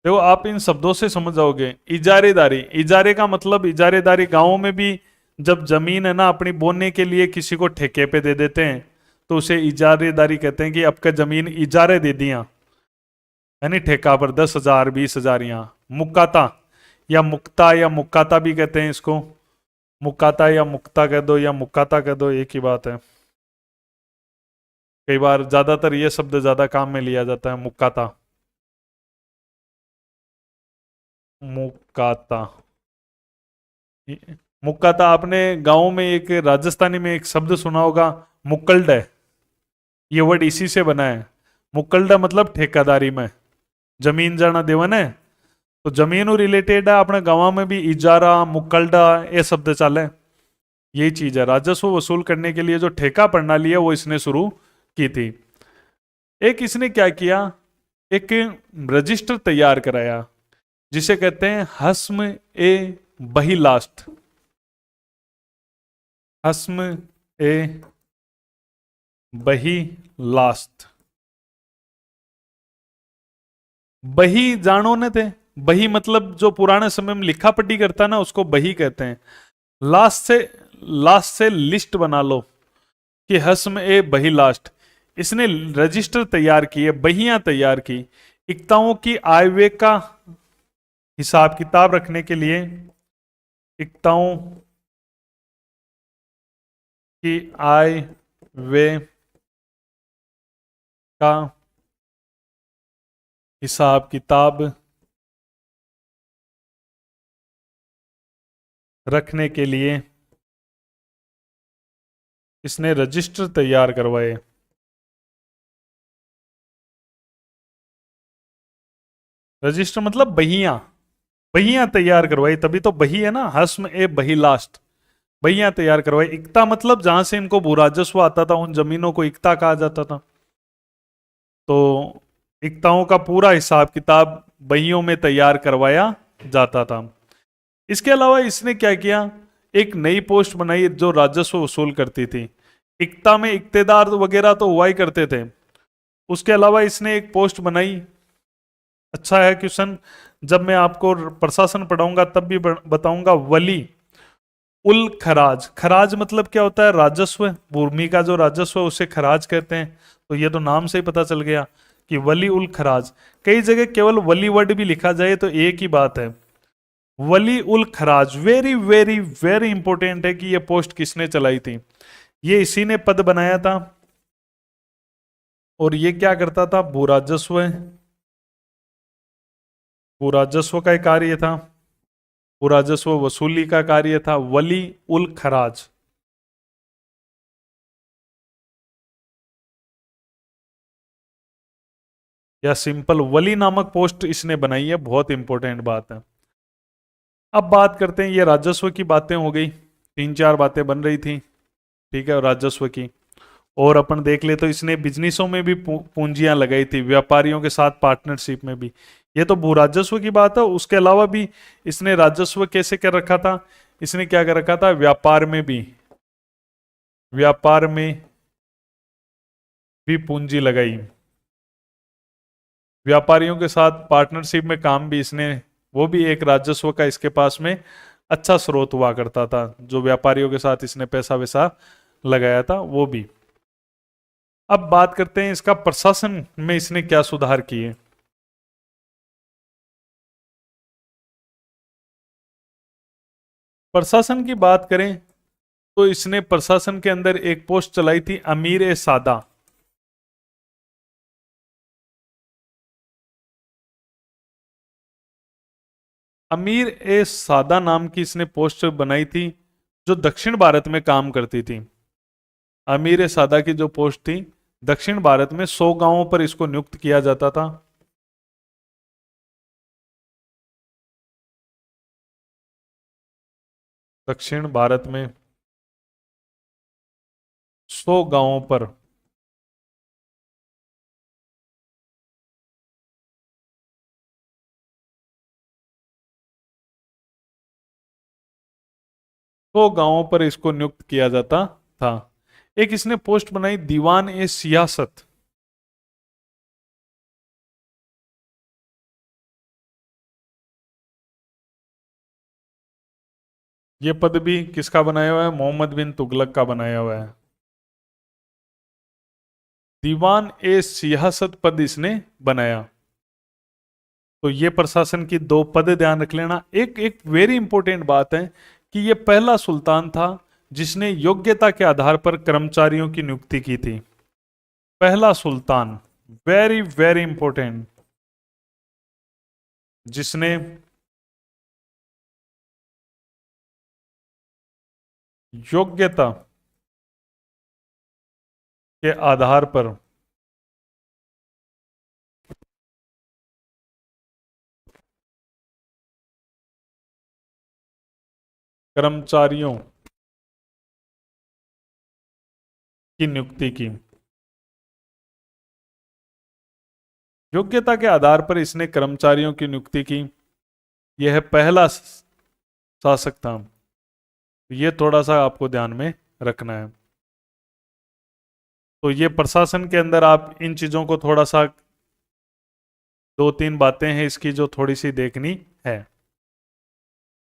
देखो आप इन शब्दों से समझ जाओगे। इजारेदारी, इजारे का मतलब, इजारेदारी गांवों में भी जब जमीन है ना अपनी बोने के लिए किसी को ठेके पे दे देते हैं तो उसे इजारेदारी कहते हैं, कि आपका जमीन इजारे दे दिया, यानी ठेका पर 10,000 20,000। यहाँ मुक्काता या मुक्ता या मुक्काता भी कहते हैं इसको। मुक्काता या मुक्ता कह दो या मुक्काता कह दो, एक ही बात है। कई बार ज्यादातर ये शब्द ज्यादा काम में लिया जाता है, मुक्काता। मुक्काता, मुक्काता आपने गांव में एक राजस्थानी में एक शब्द सुना होगा, मुक्कल्ड है। ये वर्ड इसी से बना है। मुक्कल्ड मतलब ठेकेदारी में जमीन जाना देवन है, तो जमीन रिलेटेड है। अपने गांव में भी इजारा मुक्कल्डा ये शब्द चले। यही चीज है, राजस्व वसूल करने के लिए जो ठेका प्रणाली है वो इसने शुरू की थी। एक इसने क्या किया, एक रजिस्टर तैयार कराया जिसे कहते हैं हस्म ए बहिलास्ट। हस्म ए बहिलास्त। बही जानो ने थे, बही मतलब जो पुराने समय में लिखा पढ़ी करता ना उसको बही कहते हैं। लास्ट से लिस्ट बना लो कि हस्म ए बही लास्ट। इसने रजिस्टर तैयार किए, बहियां तैयार की इक्ताओं की आय व्यय का हिसाब किताब रखने के लिए। इक्ताओं की आय व्यय का हिसाब किताब रखने के लिए इसने रजिस्टर तैयार करवाए। रजिस्टर मतलब बहियां, बहियां तैयार करवाई, तभी तो बही है ना, हस्म ए बही लास्ट। बहियां तैयार करवाई। इक्ता मतलब जहां से इनको भू राजस्व आता था उन जमीनों को इक्ता कहा जाता था। तो इक्ताओं का पूरा हिसाब किताब बहियों में तैयार करवाया जाता था। इसके अलावा इसने क्या किया, एक नई पोस्ट बनाई जो राजस्व वसूल करती थी। इक्ता में इक्तेदार वगैरह तो हुआ ही करते थे, उसके अलावा इसने एक पोस्ट बनाई। अच्छा है क्वेश्चन, जब मैं आपको प्रशासन पढ़ाऊंगा तब भी बताऊंगा। वली उल खराज। खराज मतलब क्या होता है, राजस्व। भूमि का जो राजस्व है उसे खराज कहते हैं। तो ये तो नाम से ही पता चल गया कि वली उल खराज। कई जगह केवल वली वर्ड भी लिखा जाए तो एक ही बात है, वली उल खराज। वेरी वेरी वेरी इंपॉर्टेंट है कि ये पोस्ट किसने चलाई थी। ये इसी ने पद बनाया था और ये क्या करता था, भूराजस्व, भूराजस्व का कार्य था, भूराजस्व वसूली का कार्य था। वली उल खराज। या सिंपल वली नामक पोस्ट इसने बनाई है, बहुत इंपॉर्टेंट बात है। अब बात करते हैं, ये राजस्व की बातें हो गई, 3-4 बातें बन रही थी, ठीक है, राजस्व की। और अपन देख ले तो इसने बिजनेसों में भी पूंजियां लगाई थी, व्यापारियों के साथ पार्टनरशिप में भी। ये तो भू राजस्व की बात है। उसके अलावा भी इसने राजस्व कैसे कर रखा था, इसने क्या कर रखा था, व्यापार में भी, व्यापार में भी पूंजी लगाई। व्यापारियों के साथ पार्टनरशिप में काम भी इसने, वो भी एक राजस्व का इसके पास में अच्छा स्रोत हुआ करता था। जो व्यापारियों के साथ इसने पैसा वैसा लगाया था वो भी। अब बात करते हैं इसका प्रशासन में इसने क्या सुधार किए। प्रशासन की बात करें तो इसने प्रशासन के अंदर एक पोस्ट चलाई थी, अमीर ए सादा। अमीर ए सादा नाम की इसने पोस्ट बनाई थी जो दक्षिण भारत में काम करती थी। अमीर ए सादा की जो पोस्ट थी, दक्षिण भारत में 100 गांवों पर इसको नियुक्त किया जाता था। दक्षिण भारत में 100 गांवों पर 100 गांवों पर इसको नियुक्त किया जाता था। एक इसने पोस्ट बनाई, दीवान ए सियासत। ये पद भी किसका बनाया हुआ है? मोहम्मद बिन तुगलक का बनाया हुआ है। दीवान ए सियासत पद इसने बनाया। तो ये प्रशासन की दो पद ध्यान रख लेना। एक एक वेरी इंपॉर्टेंट बात है कि ये पहला सुल्तान था जिसने योग्यता के आधार पर कर्मचारियों की नियुक्ति की थी। पहला सुल्तान, वेरी वेरी इंपॉर्टेंट, जिसने योग्यता के आधार पर कर्मचारियों की नियुक्ति की। योग्यता के आधार पर इसने कर्मचारियों की नियुक्ति की। यह पहला शासक था। यह थोड़ा सा आपको ध्यान में रखना है। तो ये प्रशासन के अंदर आप इन चीजों को थोड़ा सा, दो तीन बातें हैं इसकी जो थोड़ी सी देखनी है।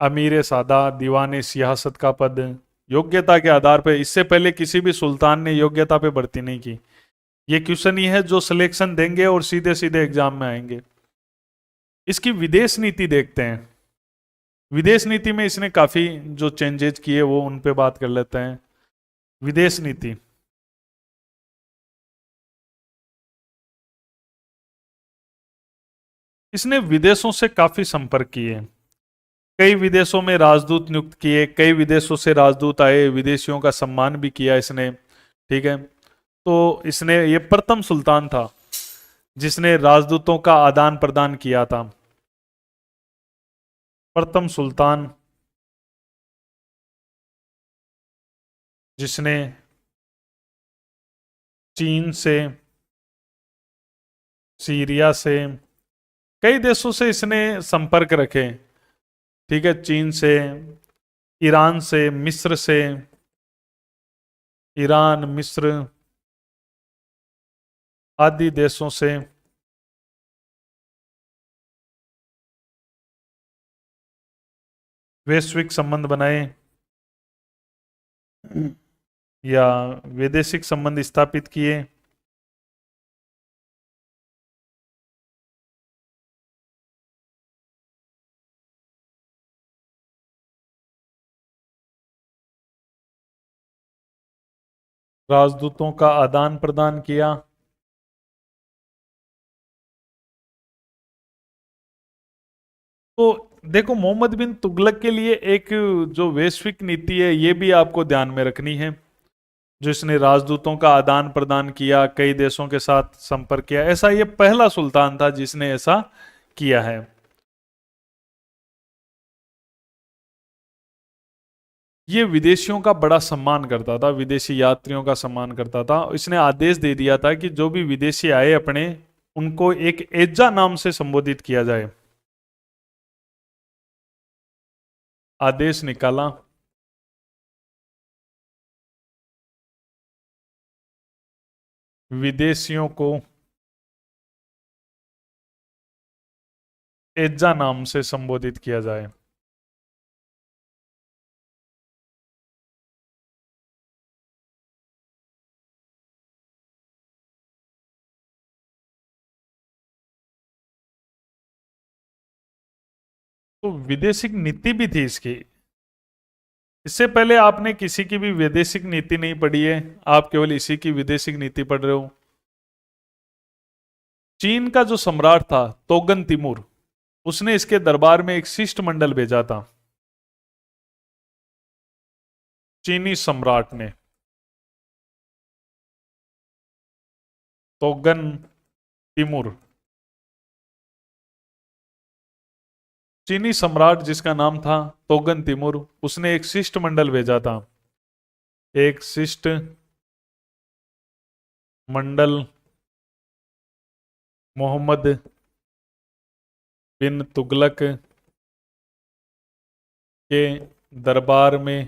अमीर सादा, दीवान सियासत का पद, योग्यता के आधार पर। इससे पहले किसी भी सुल्तान ने योग्यता पे भर्ती नहीं की। ये क्वेश्चन ही है जो सिलेक्शन देंगे और सीधे सीधे एग्जाम में आएंगे। इसकी विदेश नीति देखते हैं। विदेश नीति में इसने काफी जो चेंजेस किए वो उन पे बात कर लेते हैं। विदेश नीति, इसने विदेशों से काफी संपर्क किए। कई विदेशों में राजदूत नियुक्त किए, कई विदेशों से राजदूत आए, विदेशियों का सम्मान भी किया इसने। ठीक है, तो इसने, ये प्रथम सुल्तान था जिसने राजदूतों का आदान प्रदान किया था। प्रथम सुल्तान जिसने चीन से, सीरिया से, कई देशों से इसने संपर्क रखे। ठीक है, चीन से, ईरान से, मिस्र से, ईरान, मिस्र आदि देशों से वैश्विक संबंध बनाए या वैदेशिक संबंध स्थापित किए। राजदूतों का आदान प्रदान किया। तो देखो, मोहम्मद बिन तुगलक के लिए एक जो वैश्विक नीति है ये भी आपको ध्यान में रखनी है। जो इसने राजदूतों का आदान प्रदान किया, कई देशों के साथ संपर्क किया, ऐसा ये पहला सुल्तान था जिसने ऐसा किया है। ये विदेशियों का बड़ा सम्मान करता था, विदेशी यात्रियों का सम्मान करता था। इसने आदेश दे दिया था कि जो भी विदेशी आए अपने, उनको एक एजा नाम से संबोधित किया जाए। आदेश निकाला। विदेशियों को एजा नाम से संबोधित किया जाए। तो विदेशिक नीति भी थी इसकी। इससे पहले आपने किसी की भी वैदेशिक नीति नहीं पढ़ी है, आप केवल इसी की विदेशिक नीति पढ़ रहे हो। चीन का जो सम्राट था तोगन तिमूर, उसने इसके दरबार में एक शिष्टमंडल भेजा था। चीनी सम्राट ने, तोगन तिमूर, चीनी सम्राट जिसका नाम था तोगन तिमुर, उसने एक शिष्टमंडल भेजा था, एक शिष्ट मंडल मोहम्मद बिन तुगलक के दरबार में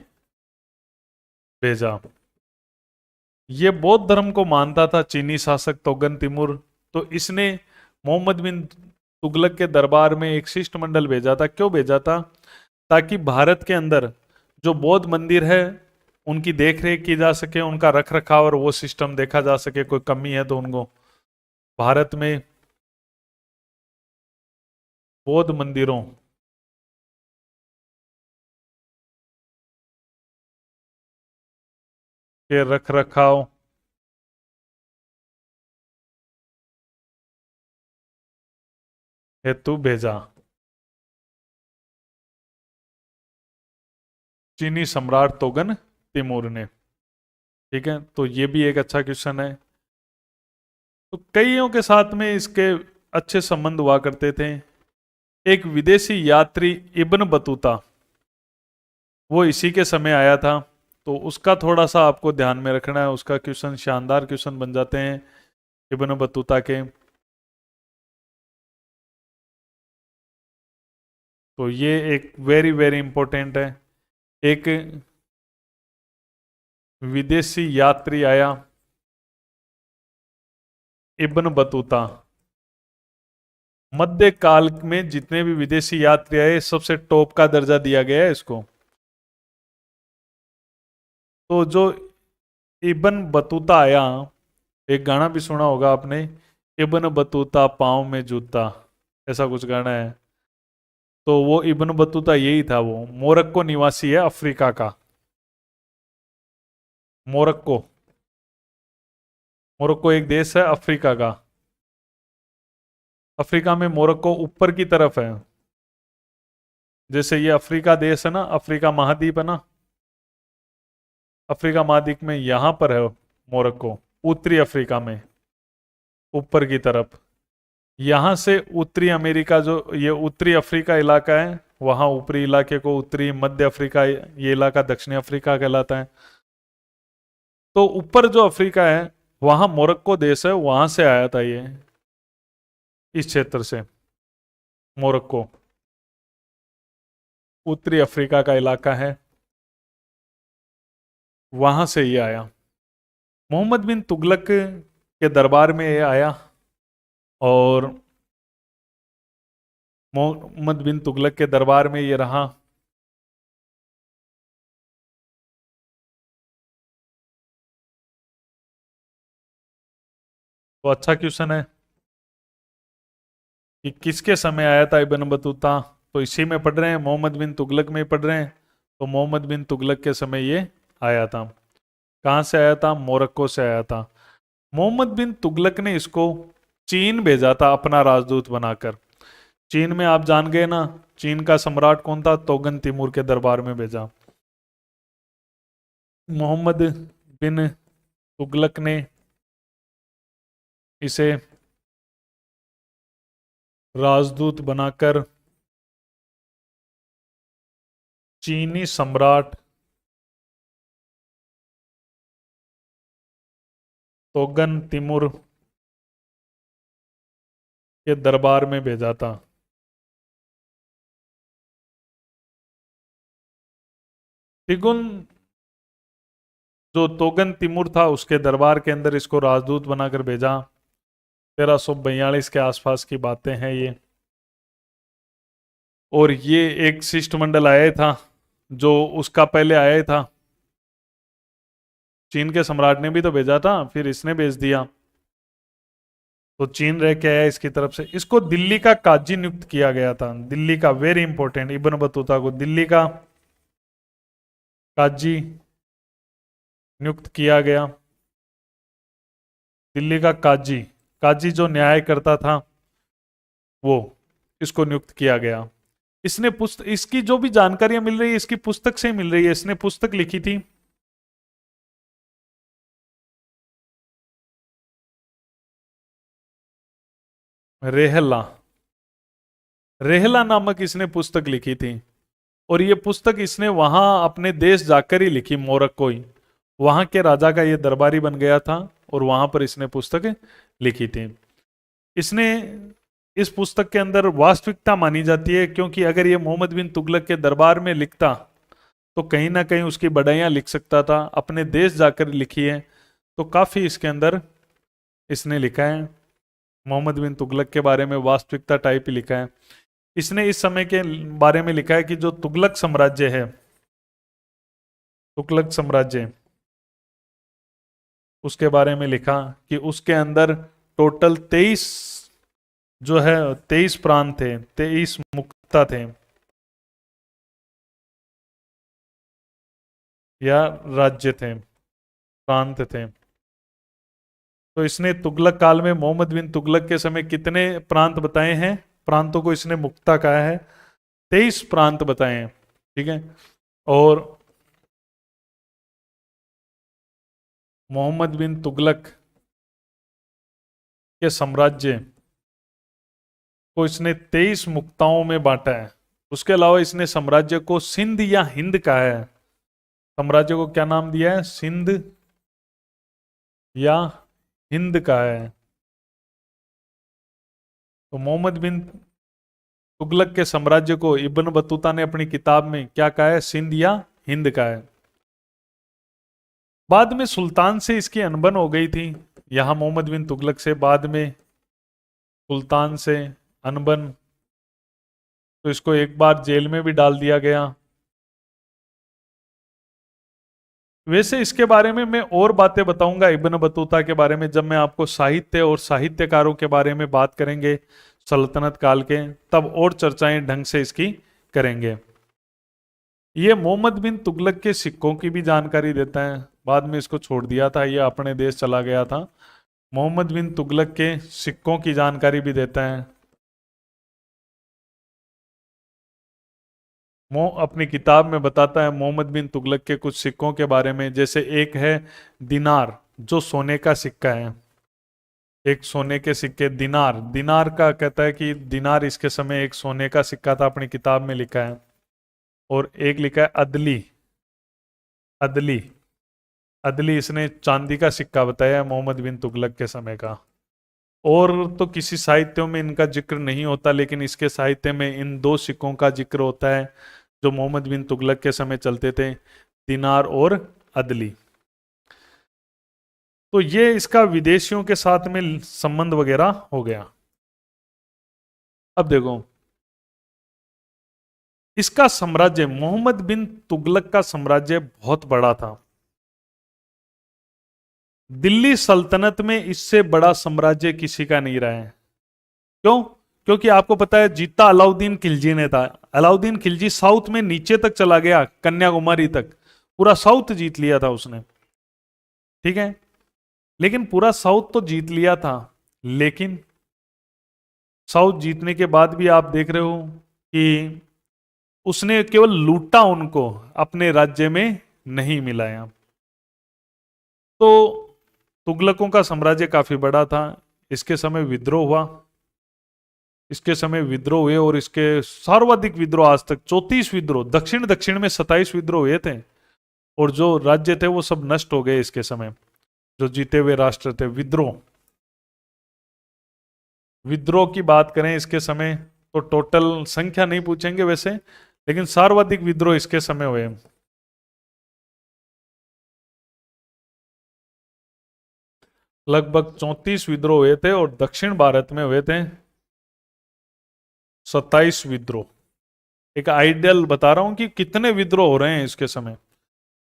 भेजा। ये बौद्ध धर्म को मानता था चीनी शासक तोगन तिमुर, तो इसने मोहम्मद बिन तुगलक के दरबार में एक शिष्टमंडल भेजा था। क्यों भेजा था? ताकि भारत के अंदर जो बौद्ध मंदिर है उनकी देख रेख की जा सके, उनका रख रखाव और वो सिस्टम देखा जा सके, कोई कमी है तो उनको भारत में बौद्ध मंदिरों के रख रखाव हेतु भेजा चीनी सम्राट तोगन तिमूर ने। ठीक है, तो ये भी एक अच्छा क्वेश्चन है। तो कईयों के साथ में इसके अच्छे संबंध हुआ करते थे। एक विदेशी यात्री इब्न बतूता, वो इसी के समय आया था, तो उसका थोड़ा सा आपको ध्यान में रखना है। उसका क्वेश्चन शानदार क्वेश्चन बन जाते हैं इब्न बतूता के। तो ये एक वेरी वेरी इंपॉर्टेंट है। एक विदेशी यात्री आया, इब्न बतूता। मध्य काल में जितने भी विदेशी यात्री आए, सबसे टॉप का दर्जा दिया गया है इसको। तो जो इब्न बतूता आया, एक गाना भी सुना होगा आपने, इब्न बतूता पाँव में जूता, ऐसा कुछ गाना है। तो वो इब्न बतूता यही था, वो मोरक्को निवासी है, अफ्रीका का। मोरक्को, मोरक्को एक देश है अफ्रीका का। अफ्रीका में मोरक्को ऊपर की तरफ है। जैसे ये अफ्रीका देश है ना, अफ्रीका महाद्वीप है ना, अफ्रीका महाद्वीप में यहां पर है मोरक्को, उत्तरी अफ्रीका में ऊपर की तरफ। यहां से उत्तरी अमेरिका, जो ये उत्तरी अफ्रीका इलाका है, वहां ऊपरी इलाके को उत्तरी मध्य अफ्रीका, ये इलाका दक्षिणी अफ्रीका कहलाता है। तो ऊपर जो अफ्रीका है, वहां मोरक्को देश है, वहां से आया था ये, इस क्षेत्र से। मोरक्को उत्तरी अफ्रीका का इलाका है, वहां से ये आया। मोहम्मद बिन तुगलक के दरबार में ये आया, और मोहम्मद बिन तुगलक के दरबार में ये रहा। तो अच्छा क्वेश्चन है कि किसके समय आया था इब्न बतूता। तो इसी में पढ़ रहे हैं, मोहम्मद बिन तुगलक में ही पढ़ रहे हैं। तो मोहम्मद बिन तुगलक के समय ये आया था। कहाँ से आया था? मोरक्को से आया था। मोहम्मद बिन तुगलक ने इसको चीन भेजा था अपना राजदूत बनाकर। चीन में आप जान गए ना, चीन का सम्राट कौन था? तोगन तिमूर के दरबार में भेजा। मोहम्मद बिन तुगलक ने इसे राजदूत बनाकर चीनी सम्राट तोगन तिमुर के दरबार में भेजा था। तिगुन जो तोगन तिमुर था, उसके दरबार के अंदर इसको राजदूत बनाकर भेजा। 1342 के आसपास की बातें हैं ये। और ये एक शिष्टमंडल आया था, जो उसका पहले आया था। चीन के सम्राट ने भी तो भेजा था, फिर इसने भेज दिया। तो चीन रह के आया इसकी तरफ से। इसको दिल्ली का काजी नियुक्त किया गया था। दिल्ली का, वेरी इंपॉर्टेंट, इब्न बतूता को दिल्ली का काजी नियुक्त किया गया। दिल्ली का काजी, काजी जो न्याय करता था, वो इसको नियुक्त किया गया। इसने पुस्तक, इसकी जो भी जानकारियां मिल रही है इसकी पुस्तक से ही मिल रही है। इसने पुस्तक लिखी थी, रेहला। रेहला नामक इसने पुस्तक लिखी थी, और ये पुस्तक इसने वहां अपने देश जाकर ही लिखी, मोरक्को ही। वहां के राजा का ये दरबारी बन गया था और वहां पर इसने पुस्तक लिखी थी। इसने इस पुस्तक के अंदर वास्तविकता मानी जाती है, क्योंकि अगर ये मोहम्मद बिन तुगलक के दरबार में लिखता तो कहीं ना कहीं उसकी बढ़ाइयाँ लिख सकता था। अपने देश जाकर लिखी है तो काफी इसके अंदर इसने लिखा है मोहम्मद बिन तुगलक के बारे में, वास्तविकता टाइप ही लिखा है। इसने इस समय के बारे में लिखा है कि जो तुगलक साम्राज्य है, तुगलक साम्राज्य, उसके बारे में लिखा कि उसके अंदर टोटल 23 जो है 23 प्रांत थे, 23 मुक्ता थे या राज्य थे, प्रांत थे। तो इसने तुगलक काल में मोहम्मद बिन तुगलक के समय कितने प्रांत बताए हैं? प्रांतों को इसने मुक्ता कहा है, 23 प्रांत बताए हैं। ठीक है। और मोहम्मद बिन तुगलक के साम्राज्य को इसने 23 मुक्ताओं में बांटा है। उसके अलावा इसने साम्राज्य को सिंध या हिंद कहा है। साम्राज्य को क्या नाम दिया है? सिंध या हिंद कहा है। तो मोहम्मद बिन तुगलक के साम्राज्य को इब्न बतूता ने अपनी किताब में क्या कहा है? सिंध या हिंद कहा है। बाद में सुल्तान से इसकी अनबन हो गई थी, यहां मोहम्मद बिन तुगलक से बाद में सुल्तान से अनबन, तो इसको एक बार जेल में भी डाल दिया गया। वैसे इसके बारे में मैं और बातें बताऊंगा इब्न बतूता के बारे में, जब मैं आपको साहित्य और साहित्यकारों के बारे में बात करेंगे सल्तनत काल के, तब और चर्चाएं ढंग से इसकी करेंगे। ये मोहम्मद बिन तुगलक के सिक्कों की भी जानकारी देता है। बाद में इसको छोड़ दिया था, ये अपने देश चला गया था। मोहम्मद बिन तुगलक के सिक्कों की जानकारी भी देता है। अपनी किताब में बताता है मोहम्मद बिन तुगलक के कुछ सिक्कों के बारे में। जैसे एक है दिनार, जो सोने का सिक्का है, एक सोने के सिक्के दिनार, दिनार का कहता है कि दिनार इसके समय एक सोने का सिक्का था, अपनी किताब में लिखा है। और एक लिखा है अदली, अदली, अदली इसने चांदी का सिक्का बताया है मोहम्मद बिन तुगलक के समय का। और तो किसी साहित्यों में इनका जिक्र नहीं होता, लेकिन इसके साहित्य में इन दो सिक्कों का जिक्र होता है जो मोहम्मद बिन तुगलक के समय चलते थे, दिनार और अदली। तो ये इसका विदेशियों के साथ में संबंध वगैरह हो गया। अब देखो इसका साम्राज्य, मोहम्मद बिन तुगलक का साम्राज्य बहुत बड़ा था। दिल्ली सल्तनत में इससे बड़ा साम्राज्य किसी का नहीं रहा है। क्यों? क्योंकि आपको पता है जीता अलाउद्दीन खिलजी ने था। अलाउद्दीन खिलजी साउथ में नीचे तक चला गया, कन्याकुमारी तक, पूरा साउथ जीत लिया था उसने। ठीक है, लेकिन पूरा साउथ तो जीत लिया था, लेकिन साउथ जीतने के बाद भी आप देख रहे हो कि उसने केवल लूटा, उनको अपने राज्य में नहीं मिलाया। तो तुगलकों का साम्राज्य काफी बड़ा था। इसके समय विद्रोह हुआ, इसके समय विद्रोह हुए, और इसके सर्वाधिक विद्रोह आज तक 34 विद्रोह, दक्षिण दक्षिण में 27 विद्रोह हुए थे, और जो राज्य थे वो सब नष्ट हो गए इसके समय, जो जीते हुए राष्ट्र थे। विद्रोह, विद्रोह की बात करें इसके समय तो टोटल संख्या नहीं पूछेंगे वैसे, लेकिन सर्वाधिक विद्रोह इसके समय हुए। लगभग 34 विद्रोह हुए थे, और दक्षिण भारत में हुए थे 27 विद्रोह। एक आइडियल बता रहा हूं कि कितने विद्रोह हो रहे हैं इसके समय।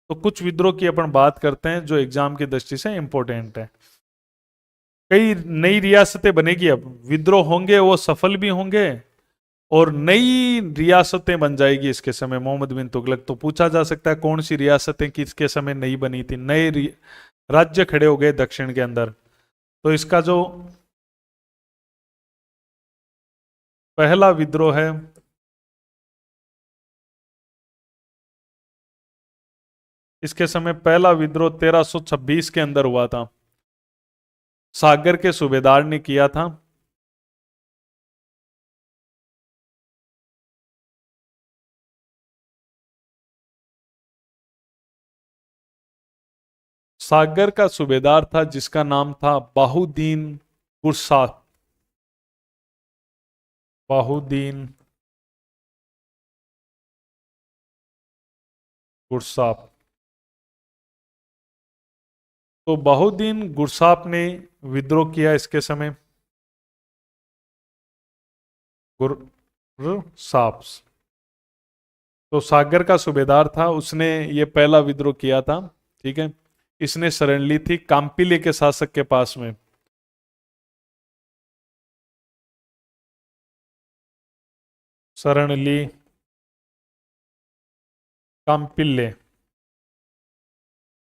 तो कुछ विद्रोह की अपन बात करते हैं जो एग्जाम की दृष्टि से इंपॉर्टेंट है। कई नई रियासतें बनेगी, अब विद्रोह होंगे, वो सफल भी होंगे, और नई रियासतें बन जाएगी इसके समय मोहम्मद बिन तुगलक। तो पूछा जा सकता है कौन सी रियासतें किसके समय नई बनी थी, नए राज्य खड़े हो गए दक्षिण के अंदर। तो इसका जो पहला विद्रोह है, इसके समय पहला विद्रोह 1326 के अंदर हुआ था, सागर के सूबेदार ने किया था। सागर का सूबेदार था जिसका नाम था बाहुदीन गुरसाप। बाहुदीन गुरसाप। तो बाहुदीन गुरसाप ने विद्रोह किया इसके समय। गुरसाप तो सागर का सूबेदार था, उसने ये पहला विद्रोह किया था। ठीक है, इसने शरण ली थी कांपिले के शासक के पास में। शरण ली कांपिले।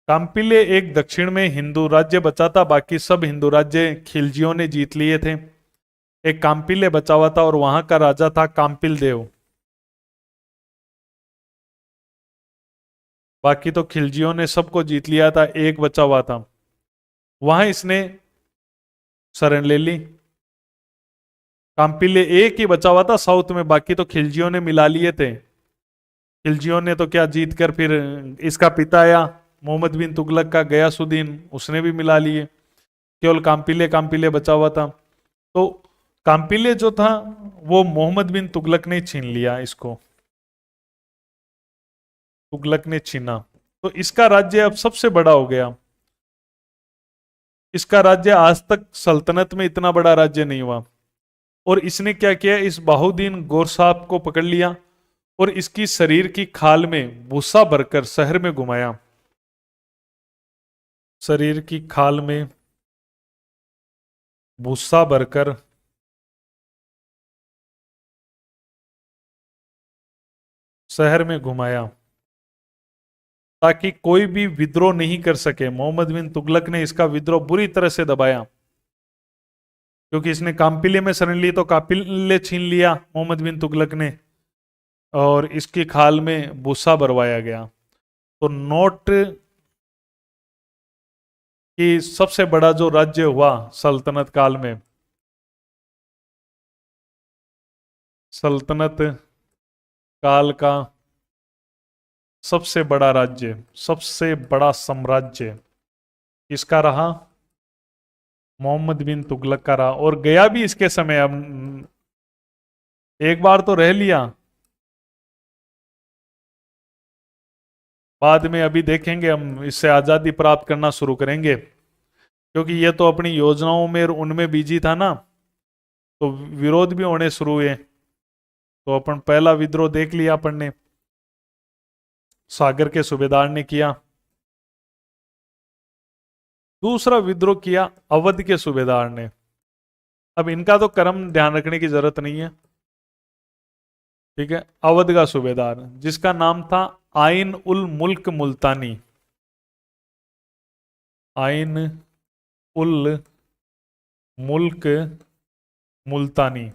कांपिले एक दक्षिण में हिंदू राज्य बचा था, बाकी सब हिंदू राज्य खिलजियों ने जीत लिए थे। एक कांपिले बचा हुआ था और वहां का राजा था कांपिल देव। बाकी तो खिलजियों ने सबको जीत लिया था, एक बचा हुआ था। वहां इसने शरण ले ली। कांपिले एक ही बचा हुआ था साउथ में, बाकी तो खिलजियों ने मिला लिए थे। खिलजियों ने तो क्या जीत कर फिर इसका पिता आया मोहम्मद बिन तुगलक का गयासुद्दीन, उसने भी मिला लिए। केवल कांपिले कांपिले बचा हुआ था। तो कांपिले जो था वो मोहम्मद बिन तुगलक ने छीन लिया इसको। तुगलक ने छीना तो इसका राज्य अब सबसे बड़ा हो गया। इसका राज्य आज तक सल्तनत में इतना बड़ा राज्य नहीं हुआ। और इसने क्या किया, इस बाहुदीन गोरसाप को पकड़ लिया और इसकी शरीर की खाल में भूसा भरकर शहर में घुमाया। शरीर की खाल में भूसा भरकर शहर में घुमाया ताकि कोई भी विद्रोह नहीं कर सके। मोहम्मद बिन तुगलक ने इसका विद्रोह बुरी तरह से दबाया, क्योंकि इसने कांपिले में शरण ली तो कांपिले छीन लिया मोहम्मद बिन तुगलक ने, और इसकी खाल में भूसा भरवाया गया। तो नोट कि सबसे बड़ा जो राज्य हुआ सल्तनत काल में, सल्तनत काल का सबसे बड़ा राज्य, सबसे बड़ा साम्राज्य इसका रहा, मोहम्मद बिन तुगलक का रहा। और गया भी इसके समय, अब एक बार तो रह लिया, बाद में अभी देखेंगे हम इससे आजादी प्राप्त करना शुरू करेंगे, क्योंकि ये तो अपनी योजनाओं में उनमें बिजी था ना, तो विरोध भी होने शुरू हुए। तो अपन पहला विद्रोह देख लिया अपन ने, सागर के सूबेदार ने किया। दूसरा विद्रोह किया अवध के सूबेदार ने। अब इनका तो क्रम ध्यान रखने की जरूरत नहीं है। ठीक है, अवध का सूबेदार जिसका नाम था आइन उल मुल्क मुल्तानी। आइन उल मुल्क मुल्तानी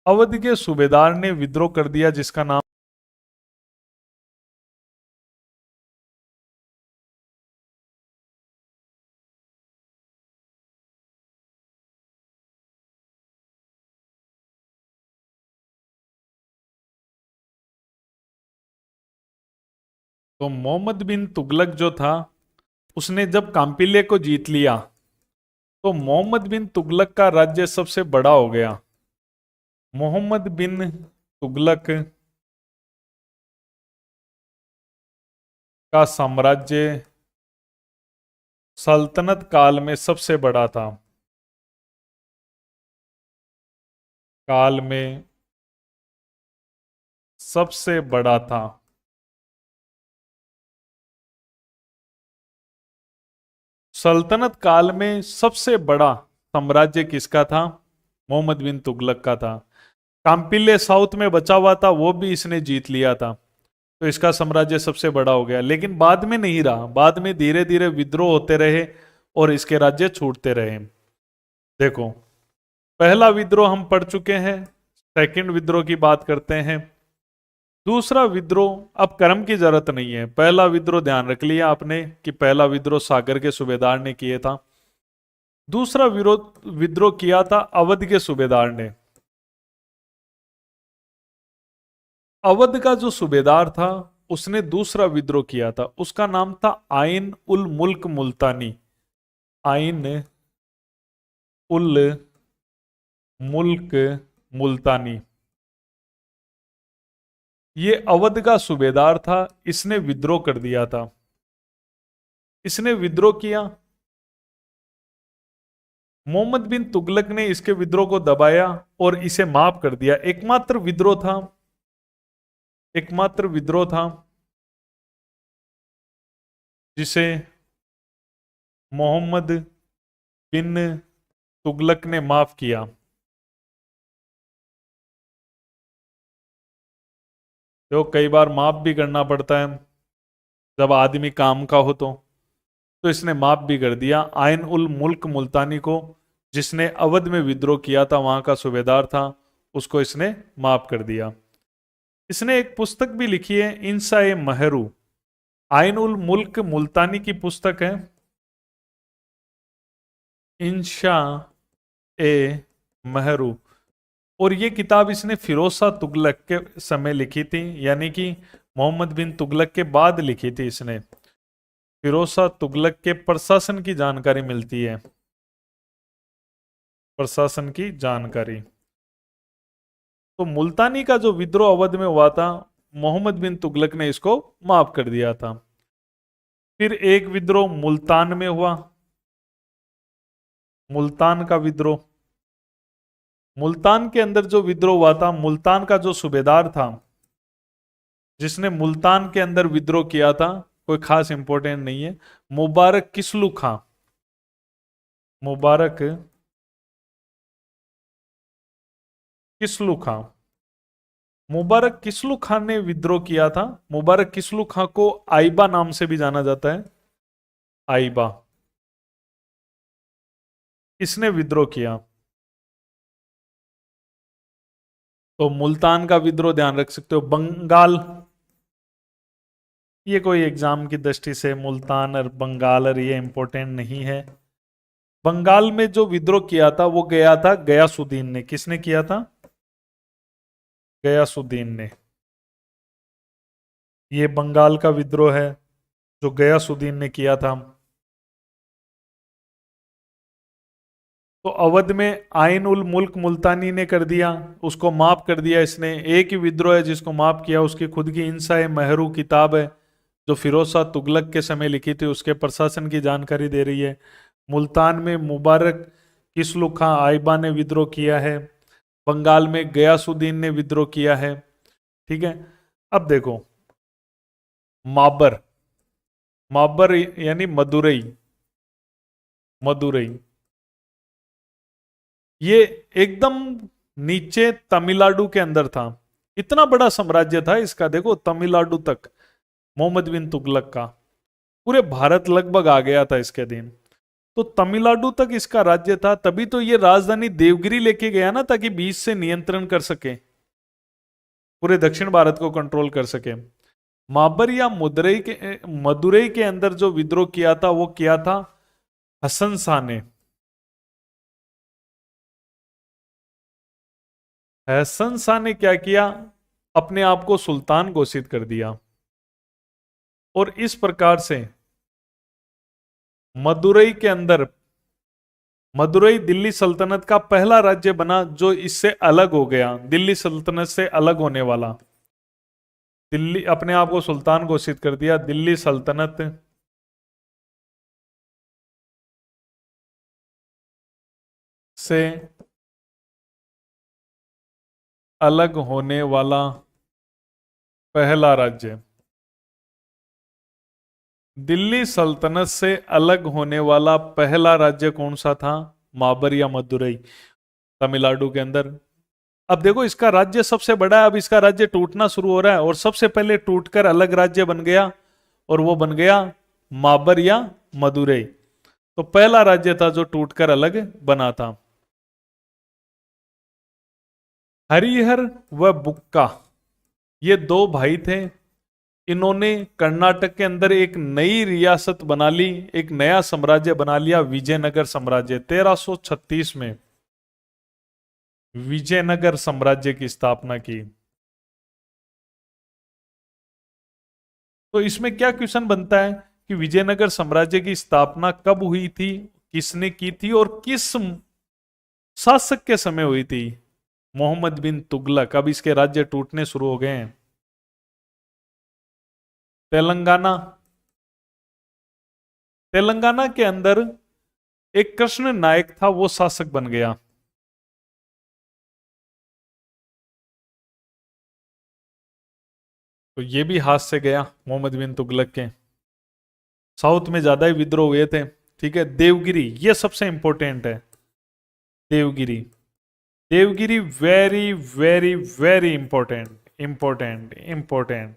अवध के सूबेदार ने विद्रोह कर दिया, जिसका नाम तो मोहम्मद बिन तुगलक जो था उसने जब कांपिले को जीत लिया तो मोहम्मद बिन तुगलक का राज्य सबसे बड़ा हो गया। मोहम्मद बिन तुगलक का साम्राज्य सल्तनत काल में सबसे बड़ा था। काल में सबसे बड़ा था। सल्तनत काल में सबसे बड़ा साम्राज्य किसका था? मोहम्मद बिन तुगलक का था। कांपिले साउथ में बचा हुआ था, वो भी इसने जीत लिया था, तो इसका साम्राज्य सबसे बड़ा हो गया। लेकिन बाद में नहीं रहा, बाद में धीरे धीरे विद्रोह होते रहे और इसके राज्य छूटते रहे। देखो, पहला विद्रोह हम पढ़ चुके हैं, सेकंड विद्रोह की बात करते हैं। दूसरा विद्रोह अब क्रम की जरूरत नहीं है, पहला विद्रोह ध्यान रख लिया आपने कि पहला विद्रोह सागर के सूबेदार ने किए था। दूसरा विद्रोह किया था अवध के सूबेदार ने। अवध का जो सूबेदार था उसने दूसरा विद्रोह किया था, उसका नाम था आइन उल मुल्क मुल्तानी। आइन उल मुल्क मुल्तानी, ये अवध का सूबेदार था, इसने विद्रोह कर दिया था। इसने विद्रोह किया, मोहम्मद बिन तुगलक ने इसके विद्रोह को दबाया और इसे माफ कर दिया। एकमात्र विद्रोह था, एकमात्र विद्रोह था जिसे मोहम्मद बिन तुगलक ने माफ किया। तो कई बार माफ भी करना पड़ता है जब आदमी काम का हो तो इसने माफ भी कर दिया। आइन उल मुल्क मुल्तानी को, जिसने अवध में विद्रोह किया था, वहां का सूबेदार था, उसको इसने माफ कर दिया। इसने एक पुस्तक भी लिखी है, इंसा ए महरू। आइन उल मुल्क मुल्तानी की पुस्तक है इंशा ए महरू, और ये किताब इसने फिरोज शाह तुगलक के समय लिखी थी, यानी कि मोहम्मद बिन तुगलक के बाद लिखी थी इसने। फिरोज शाह तुगलक के प्रशासन की जानकारी मिलती है, प्रशासन की जानकारी। तो मुल्तानी का जो विद्रोह अवध में हुआ था, मोहम्मद बिन तुगलक ने इसको माफ कर दिया था। फिर एक विद्रोह मुल्तान में हुआ, मुल्तान का विद्रोह। मुल्तान के अंदर जो विद्रोह हुआ था, मुल्तान का जो सूबेदार था जिसने मुल्तान के अंदर विद्रोह किया था, कोई खास इंपॉर्टेंट नहीं है, मुबारक किसलू खां। मुबारक किसलू खां, मुबारक किसलू खान ने विद्रोह किया था। मुबारक किसलू खां को आइबा नाम से भी जाना जाता है, आइबा। इसने विद्रोह किया। तो मुल्तान का विद्रोह ध्यान रख सकते हो। बंगाल, ये कोई एग्जाम की दृष्टि से मुल्तान और बंगाल और ये इंपॉर्टेंट नहीं है। बंगाल में जो विद्रोह किया था वो गया था गयासुद्दीन ने। किसने किया था? गयासुद्दीन ने। ये बंगाल का विद्रोह है जो गयासुद्दीन ने किया था। तो अवध में आइन उल मुल्क मुल्तानी ने कर दिया, उसको माफ कर दिया इसने। एक ही विद्रोह है जिसको माफ किया, उसकी खुद की इंसा महरू किताब है जो फिरोज शाह तुगलक के समय लिखी थी, उसके प्रशासन की जानकारी दे रही है। मुल्तान में मुबारक किसलू खां आइबा ने विद्रोह किया है, बंगाल में गयासुद्दीन ने विद्रोह किया है। ठीक है, अब देखो माबर, माबर यानी मदुरई, मदुरई ये एकदम नीचे तमिलनाडु के अंदर था। इतना बड़ा साम्राज्य था इसका, देखो तमिलनाडु तक मोहम्मद बिन तुगलक का, पूरे भारत लगभग आ गया था इसके दिन। तो तमिलनाडु तक इसका राज्य था, तभी तो ये राजधानी देवगिरी लेके गया ना, ताकि बीच से नियंत्रण कर सके, पूरे दक्षिण भारत को कंट्रोल कर सके। माबर या मदुरई के अंदर जो विद्रोह किया था वो किया था हसन शाह ने। हसन शाह ने क्या किया? अपने आप को सुल्तान घोषित कर दिया, और इस प्रकार से मदुरई के अंदर, मदुरई दिल्ली सल्तनत का पहला राज्य बना जो इससे अलग हो गया, दिल्ली सल्तनत से अलग होने वाला। दिल्ली अपने आप को सुल्तान घोषित कर दिया, दिल्ली सल्तनत से अलग होने वाला पहला राज्य। दिल्ली सल्तनत से अलग होने वाला पहला राज्य कौन सा था? माबर या मदुरई, तमिलनाडु के अंदर। अब देखो इसका राज्य सबसे बड़ा है, अब इसका राज्य टूटना शुरू हो रहा है, और सबसे पहले टूटकर अलग राज्य बन गया, और वो बन गया माबर या मदुरई। तो पहला राज्य था जो टूटकर अलग बना था। हरिहर व बुक्का, ये दो भाई थे, इन्होंने कर्नाटक के अंदर एक नई रियासत बना ली, एक नया साम्राज्य बना लिया, विजयनगर साम्राज्य। 1336 में विजयनगर साम्राज्य की स्थापना की। तो इसमें क्या क्वेश्चन बनता है कि विजयनगर साम्राज्य की स्थापना कब हुई थी, किसने की थी और किस शासक के समय हुई थी? मोहम्मद बिन तुगलक। अब इसके राज्य टूटने शुरू हो गए हैं। तेलंगाना, तेलंगाना के अंदर एक कृष्ण नायक था, वो शासक बन गया। तो ये भी हाथ से गया मोहम्मद बिन तुगलक के। साउथ में ज्यादा ही विद्रोह हुए थे। ठीक है, देवगिरी ये सबसे इंपॉर्टेंट है। Devagiri, Devagiri very very very important, important important.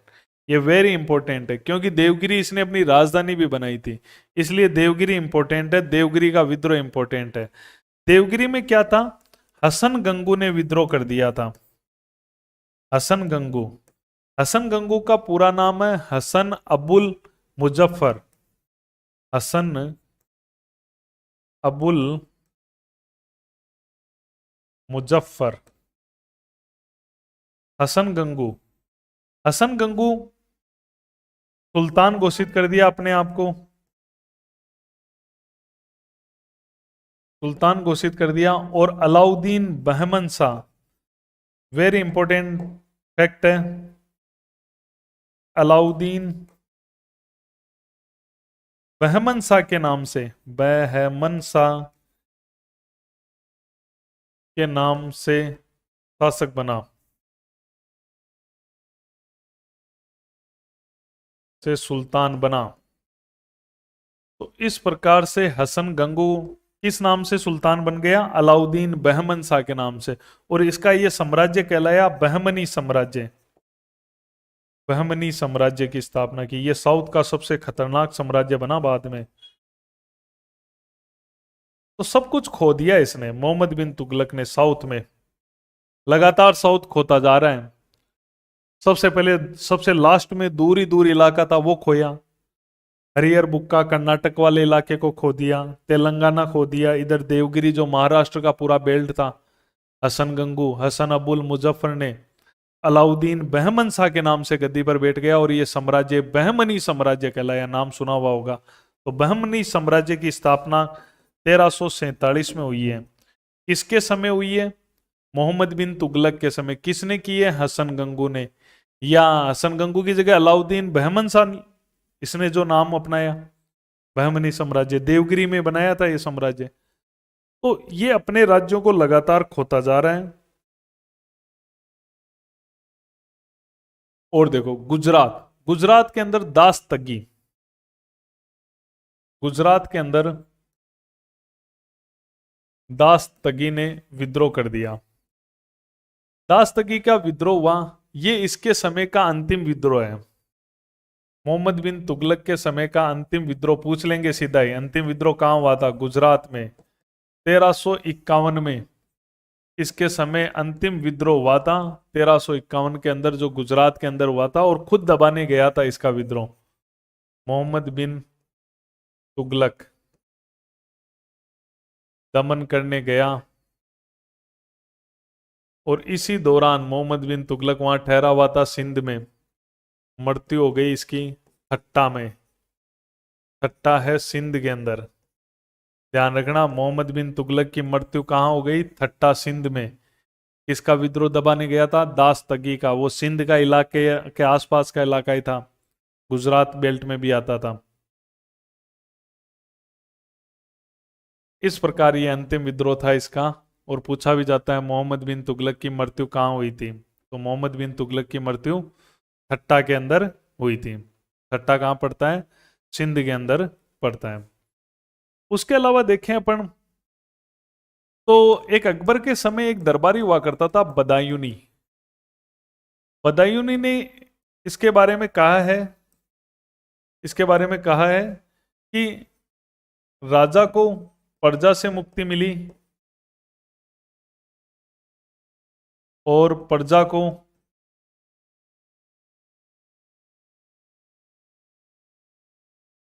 ये वेरी इंपॉर्टेंट है क्योंकि देवगिरी इसने अपनी राजधानी भी बनाई थी, इसलिए देवगिरी इंपॉर्टेंट है। देवगिरी का विद्रोह इंपॉर्टेंट है। देवगिरी में क्या था? हसन गंगू ने विद्रोह कर दिया था। हसन गंगू, हसन गंगू का पूरा नाम है हसन अबुल मुजफ्फर। हसन अबुल मुजफ्फर, हसन गंगू। हसन गंगू सुल्तान घोषित कर दिया अपने आप को, सुल्तान घोषित कर दिया। और Alauddin Bahman Shah, very important fact है, अलाउद्दीन बहमन शाह के नाम से, बहमन शाह के नाम से शासक बना, से सुल्तान बना। तो इस प्रकार से हसन गंगू किस नाम से सुल्तान बन गया? अलाउद्दीन बहमन शाह के नाम से। और इसका यह साम्राज्य कहलाया बहमनी साम्राज्य। बहमनी साम्राज्य की स्थापना की। यह साउथ का सबसे खतरनाक साम्राज्य बना बाद में। तो सब कुछ खो दिया इसने, मोहम्मद बिन तुगलक ने साउथ में। लगातार साउथ खोता जा रहा है। सबसे पहले, सबसे लास्ट में दूर दूर इलाका था वो खोया, हरियर बुक्का कर्नाटक वाले इलाके को खो दिया, तेलंगाना खो दिया, इधर देवगिरी जो महाराष्ट्र का पूरा बेल्ट था। हसन गंगू, हसन अबुल मुजफ्फर ने अलाउद्दीन बहमन शाह के नाम से गद्दी पर बैठ गया और यह साम्राज्य बहमनी साम्राज्य कहलाया। नाम सुना हुआ होगा। तो बहमनी साम्राज्य की स्थापना 1347 में हुई है। किसके समय हुई है? मोहम्मद बिन तुगलक के समय। किसने की है? हसन गंगू ने। या हसन गंगू की जगह अलाउद्दीन बहमन शाह, इसने जो नाम अपनाया बहमनी साम्राज्य, देवगिरी में बनाया था ये साम्राज्य। तो ये अपने राज्यों को लगातार खोता जा रहा है। और देखो गुजरात, गुजरात के अंदर दास्तगी, गुजरात के अंदर दास्तगी ने विद्रोह कर दिया। दास्तगी का विद्रोह हुआ, ये इसके समय का अंतिम विद्रोह है। मोहम्मद बिन तुगलक के समय का अंतिम विद्रोह पूछ लेंगे सीधा ही। अंतिम विद्रोह कहां हुआ था? गुजरात में 1351 में इसके समय अंतिम विद्रोह हुआ था। 1351 के अंदर जो गुजरात के अंदर हुआ था और खुद दबाने गया था इसका विद्रोह मोहम्मद बिन तुगलक, दमन करने गया। और इसी दौरान मोहम्मद बिन तुगलक वहां ठहरा हुआ था सिंध में। मृत्यु हो गई इसकी ठट्टा में। ठट्टा है सिंध के अंदर। ध्यान रखना, मोहम्मद बिन तुगलक की मृत्यु कहां हो गई? ठट्टा सिंध में। किसका विद्रोह दबाने गया था? दास्तगी का। वो सिंध का इलाके के आसपास का इलाका ही था, गुजरात बेल्ट में भी आता था। इस प्रकार ये अंतिम विद्रोह था इसका। और पूछा भी जाता है मोहम्मद बिन तुगलक की मृत्यु कहाँ हुई थी? तो मोहम्मद बिन तुगलक की मृत्यु ठट्टा के अंदर हुई थी। ठट्टा कहाँ पड़ता है? सिंध के अंदर पड़ता है। उसके अलावा देखें अपन तो एक अकबर के समय एक दरबारी हुआ करता था बदायूनी। बदायूनी ने इसके बारे में कहा है, इसके बारे में कहा है कि राजा को प्रजा से मुक्ति मिली और प्रजा को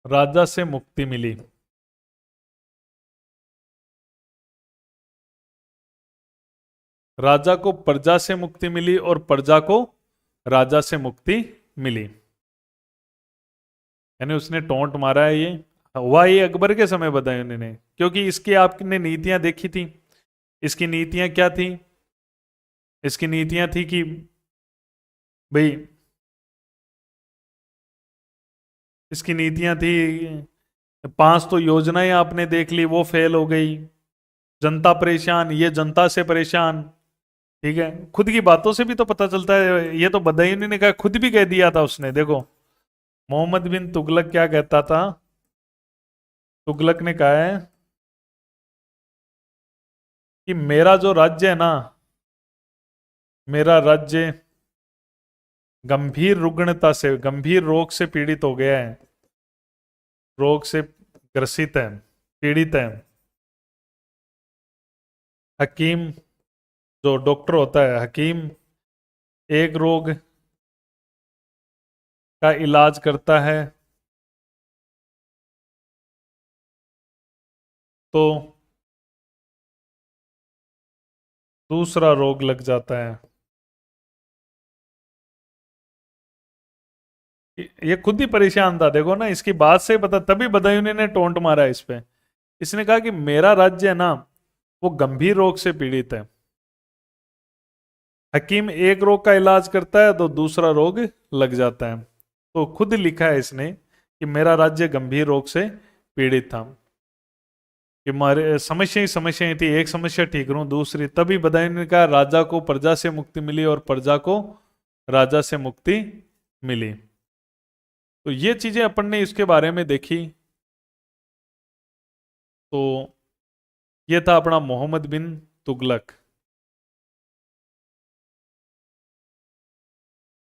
राजा से मुक्ति मिली। राजा को प्रजा से मुक्ति मिली और प्रजा को राजा से मुक्ति मिली। यानी उसने टोंट मारा है। ये हुआ ये अकबर के समय बदायूं ने, क्योंकि इसकी आपने नीतियां देखी थी। इसकी नीतियां क्या थी? इसकी नीतियां थी कि भाई, इसकी नीतियां थी, 5 तो योजनाएं आपने देख ली, वो फेल हो गई। जनता परेशान, ये जनता से परेशान। ठीक है, खुद की बातों से भी तो पता चलता है। ये तो बदायूं ने कहा, खुद भी कह दिया था उसने। देखो मोहम्मद बिन तुगलक क्या कहता था। तुगलक ने कहा है कि मेरा जो राज्य है ना, मेरा राज्य गंभीर रुग्णता से, गंभीर रोग से पीड़ित हो गया है, रोग से ग्रसित है, पीड़ित है। हकीम, जो डॉक्टर होता है हकीम, एक रोग का इलाज करता है तो दूसरा रोग लग जाता है। ये खुद ही परेशान था। देखो ना, इसकी बात से पता, तभी बदायूं ने टोंट मारा इस पे। इसने कहा कि मेरा राज्य है ना, वो गंभीर रोग से पीड़ित है। हकीम एक रोग का इलाज करता है तो दूसरा रोग लग जाता है। तो खुद लिखा है इसने कि मेरा राज्य गंभीर रोग से पीड़ित था, कि मारे समस्या ही समस्याएं थी, एक समस्या ठीक करूं दूसरी। तभी बदायूं ने कहा राजा को प्रजा से मुक्ति मिली और प्रजा को राजा से मुक्ति मिली। तो ये चीजें अपन ने इसके बारे में देखी। तो ये था अपना मोहम्मद बिन तुगलक।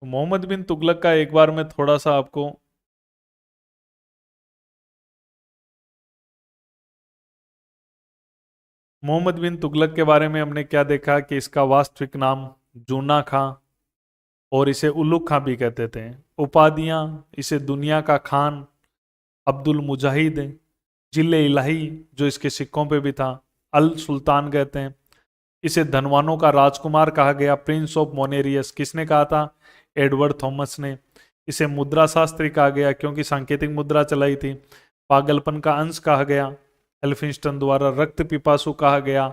तो मोहम्मद बिन तुगलक का एक बार मैं थोड़ा सा आपको, मोहम्मद बिन तुगलक के बारे में हमने क्या देखा कि इसका वास्तविक नाम जूना खां, और इसे उल्लू खां भी कहते थे। उपाधियां, इसे दुनिया का खान, अब्दुल मुजाहिद, जिले इलाही जो इसके सिक्कों पे भी था, अल सुल्तान कहते हैं। इसे धनवानों का राजकुमार कहा गया, प्रिंस ऑफ मोनेरियस किसने कहा था? एडवर्ड थॉमस ने। इसे मुद्रा शास्त्री कहा गया क्योंकि सांकेतिक मुद्रा चलाई थी। पागलपन का अंश कहा गया एल्फिंस्टन द्वारा। रक्त पिपासु कहा गया,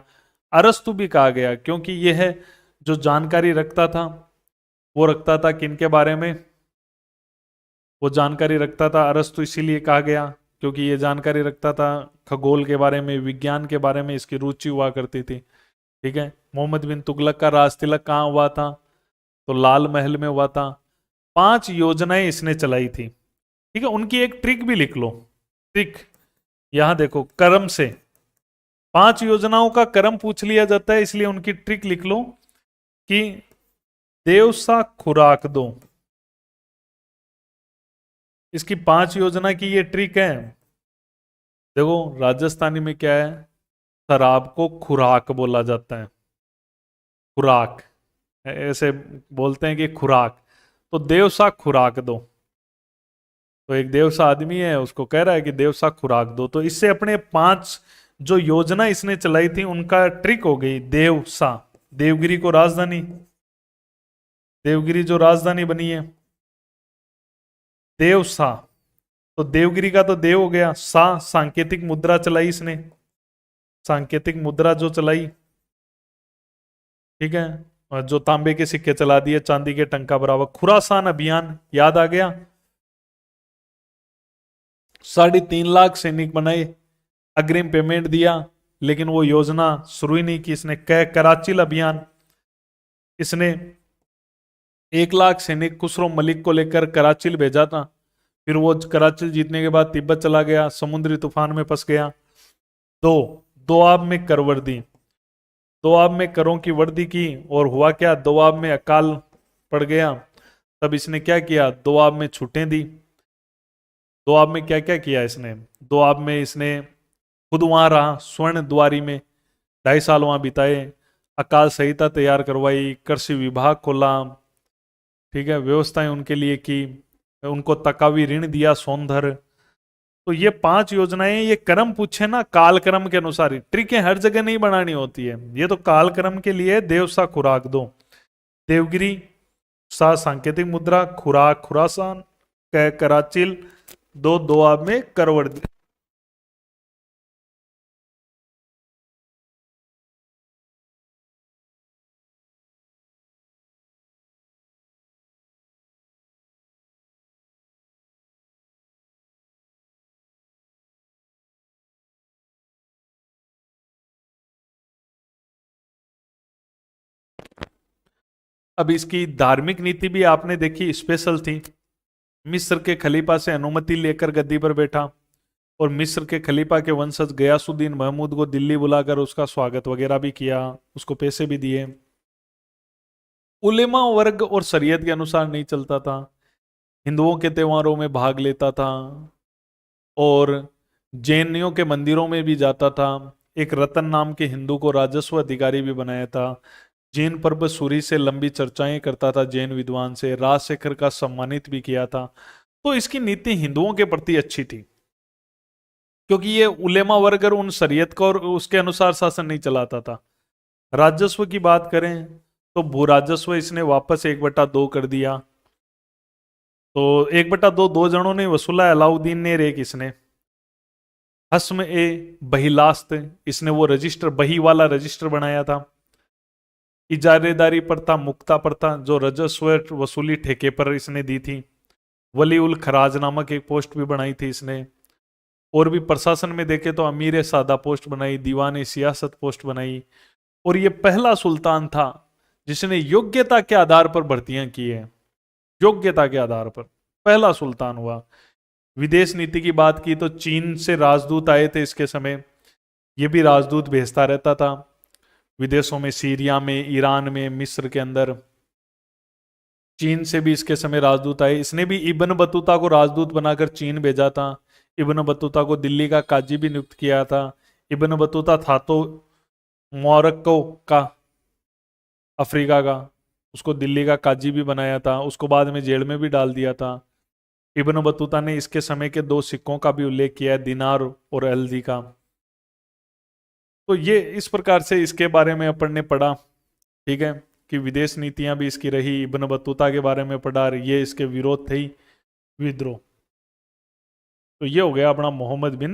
अरस्तु भी कहा गया, क्योंकि यह जो जानकारी रखता था, वो रखता था किनके बारे में? वो जानकारी रखता था अरस्तु, इसीलिए कहा गया क्योंकि ये जानकारी रखता था खगोल के बारे में, विज्ञान के बारे में इसकी रुचि हुआ करती थी। ठीक है, मोहम्मद बिन तुगलक का राज तिलक कहाँ हुआ था? तो लाल महल में हुआ था। 5 योजनाएं इसने चलाई थी। ठीक है, उनकी एक ट्रिक भी लिख लो। ट्रिक यहां देखो, क्रम से 5 योजनाओं का क्रम पूछ लिया जाता है, इसलिए उनकी ट्रिक लिख लो कि देव सा खुराक दो। इसकी 5 योजना की ये ट्रिक है। देखो राजस्थानी में क्या है, शराब को खुराक बोला जाता है। खुराक ऐसे बोलते हैं कि खुराक, तो देवसा खुराक दो। तो एक देवसा आदमी है, उसको कह रहा है कि देवसा खुराक दो। तो इससे अपने 5 जो योजना इसने चलाई थी उनका ट्रिक हो गई देवसा। देवगिरी को राजधानी, देवगिरी जो राजधानी बनी है, देवसा। तो देवगिरी का तो देव हो गया। सांकेतिक मुद्रा चलाई इसने, सांकेतिक मुद्रा जो चलाई। ठीक है, और जो तांबे के सिक्के चला दिए, चांदी के टंका बराबर। खुरासान अभियान याद आ गया। 3.5 लाख सैनिक बनाए, अग्रिम पेमेंट दिया, लेकिन वो योजना शुरू ही नहीं की इसने। कराचिल अभियान, इसने 1 लाख सैनिक खुसरो मलिक को लेकर कराचिल भेजा था। फिर वो कराचिल जीतने के बाद तिब्बत चला गया, समुद्री तूफान में फंस गया। दोआब में कर वर्दी, दोआब में करों की वर्दी की, और हुआ क्या, दोआब में अकाल पड़ गया। तब इसने क्या किया, दोआब में छूटें दी। दोआब में क्या क्या किया इसने? दोआब में इसने खुद वहां रहा, स्वर्ण द्वारी में 2.5 साल वहां बिताए। अकाल संहिता तैयार करवाई, कृषि विभाग खोला। ठीक है, व्यवस्थाएं उनके लिए की, उनको तकावी ऋण दिया, सौंदर्य। तो ये 5 योजनाएं, ये क्रम पूछे ना काल क्रम के अनुसार ही। ट्रिकें हर जगह नहीं बनानी होती है, ये तो काल क्रम के लिए। देव सा खुराक दो, देवगिरी सा सांकेतिक मुद्रा, खुराक खुरासान, कराचिल दो दोआब में करवट दी। अब इसकी धार्मिक नीति भी आपने देखी, स्पेशल थी। मिस्र के खलीफा से अनुमति लेकर गद्दी पर बैठा, और मिस्र के खलीफा के वंशज गयासुद्दीन महमूद को दिल्ली बुलाकर उसका स्वागत वगैरह भी किया, उसको पैसे भी दिए। उलेमा वर्ग और शरीयत के अनुसार नहीं चलता था, हिंदुओं के त्योहारों में भाग लेता था और जैनियों के मंदिरों में भी जाता था। एक रतन नाम के हिंदू को राजस्व अधिकारी भी बनाया था। जैन पर्व सूरी से लंबी चर्चाएं करता था जैन विद्वान से। राजशेखर का सम्मानित भी किया था। तो इसकी नीति हिंदुओं के प्रति अच्छी थी, क्योंकि ये उलेमा वर्ग और उन शरीयत को और उसके अनुसार शासन नहीं चलाता था। राजस्व की बात करें तो भू राजस्व इसने वापस 1/2 कर दिया। तो 1/2 दो जनों ने वसूला, अलाउद्दीन ने, एक इसने। हस्म ए बहिलास्त, इसने वो रजिस्टर, बही वाला रजिस्टर बनाया था। इजारेदारी प्रथा, मुक्ता प्रथा, जो राजस्व वसूली ठेके पर इसने दी थी। वली उल खराज नामक एक पोस्ट भी बनाई थी इसने। और भी प्रशासन में देखे तो अमीर सादा पोस्ट बनाई, दीवान सियासत पोस्ट बनाई। और ये पहला सुल्तान था जिसने योग्यता के आधार पर भर्तियां की है। योग्यता के आधार पर पहला सुल्तान हुआ। विदेश नीति की बात की तो चीन से राजदूत आए थे इसके समय। ये भी राजदूत भेजता रहता था विदेशों में, सीरिया में, ईरान में, मिस्र के अंदर। चीन से भी इसके समय राजदूत आए। इसने भी इब्न बतूता को राजदूत बनाकर चीन भेजा था। इब्न बतूता को दिल्ली का काजी भी नियुक्त किया था। इब्न बतूता था तो मोरक्को का, अफ्रीका का, उसको दिल्ली का काजी भी बनाया था। उसको बाद में जेल में भी डाल दिया था। इब्न बतूता ने इसके समय के 2 सिक्कों का भी उल्लेख किया है, दिनार और एलदी का। तो ये इस प्रकार से इसके बारे में अपन ने पढ़ा, ठीक है, कि विदेश नीतियां भी इसकी रही। इब्न बतूता के बारे में पढ़ा, ये इसके विरोध थे ही, विद्रोह। तो ये हो गया अपना मोहम्मद बिन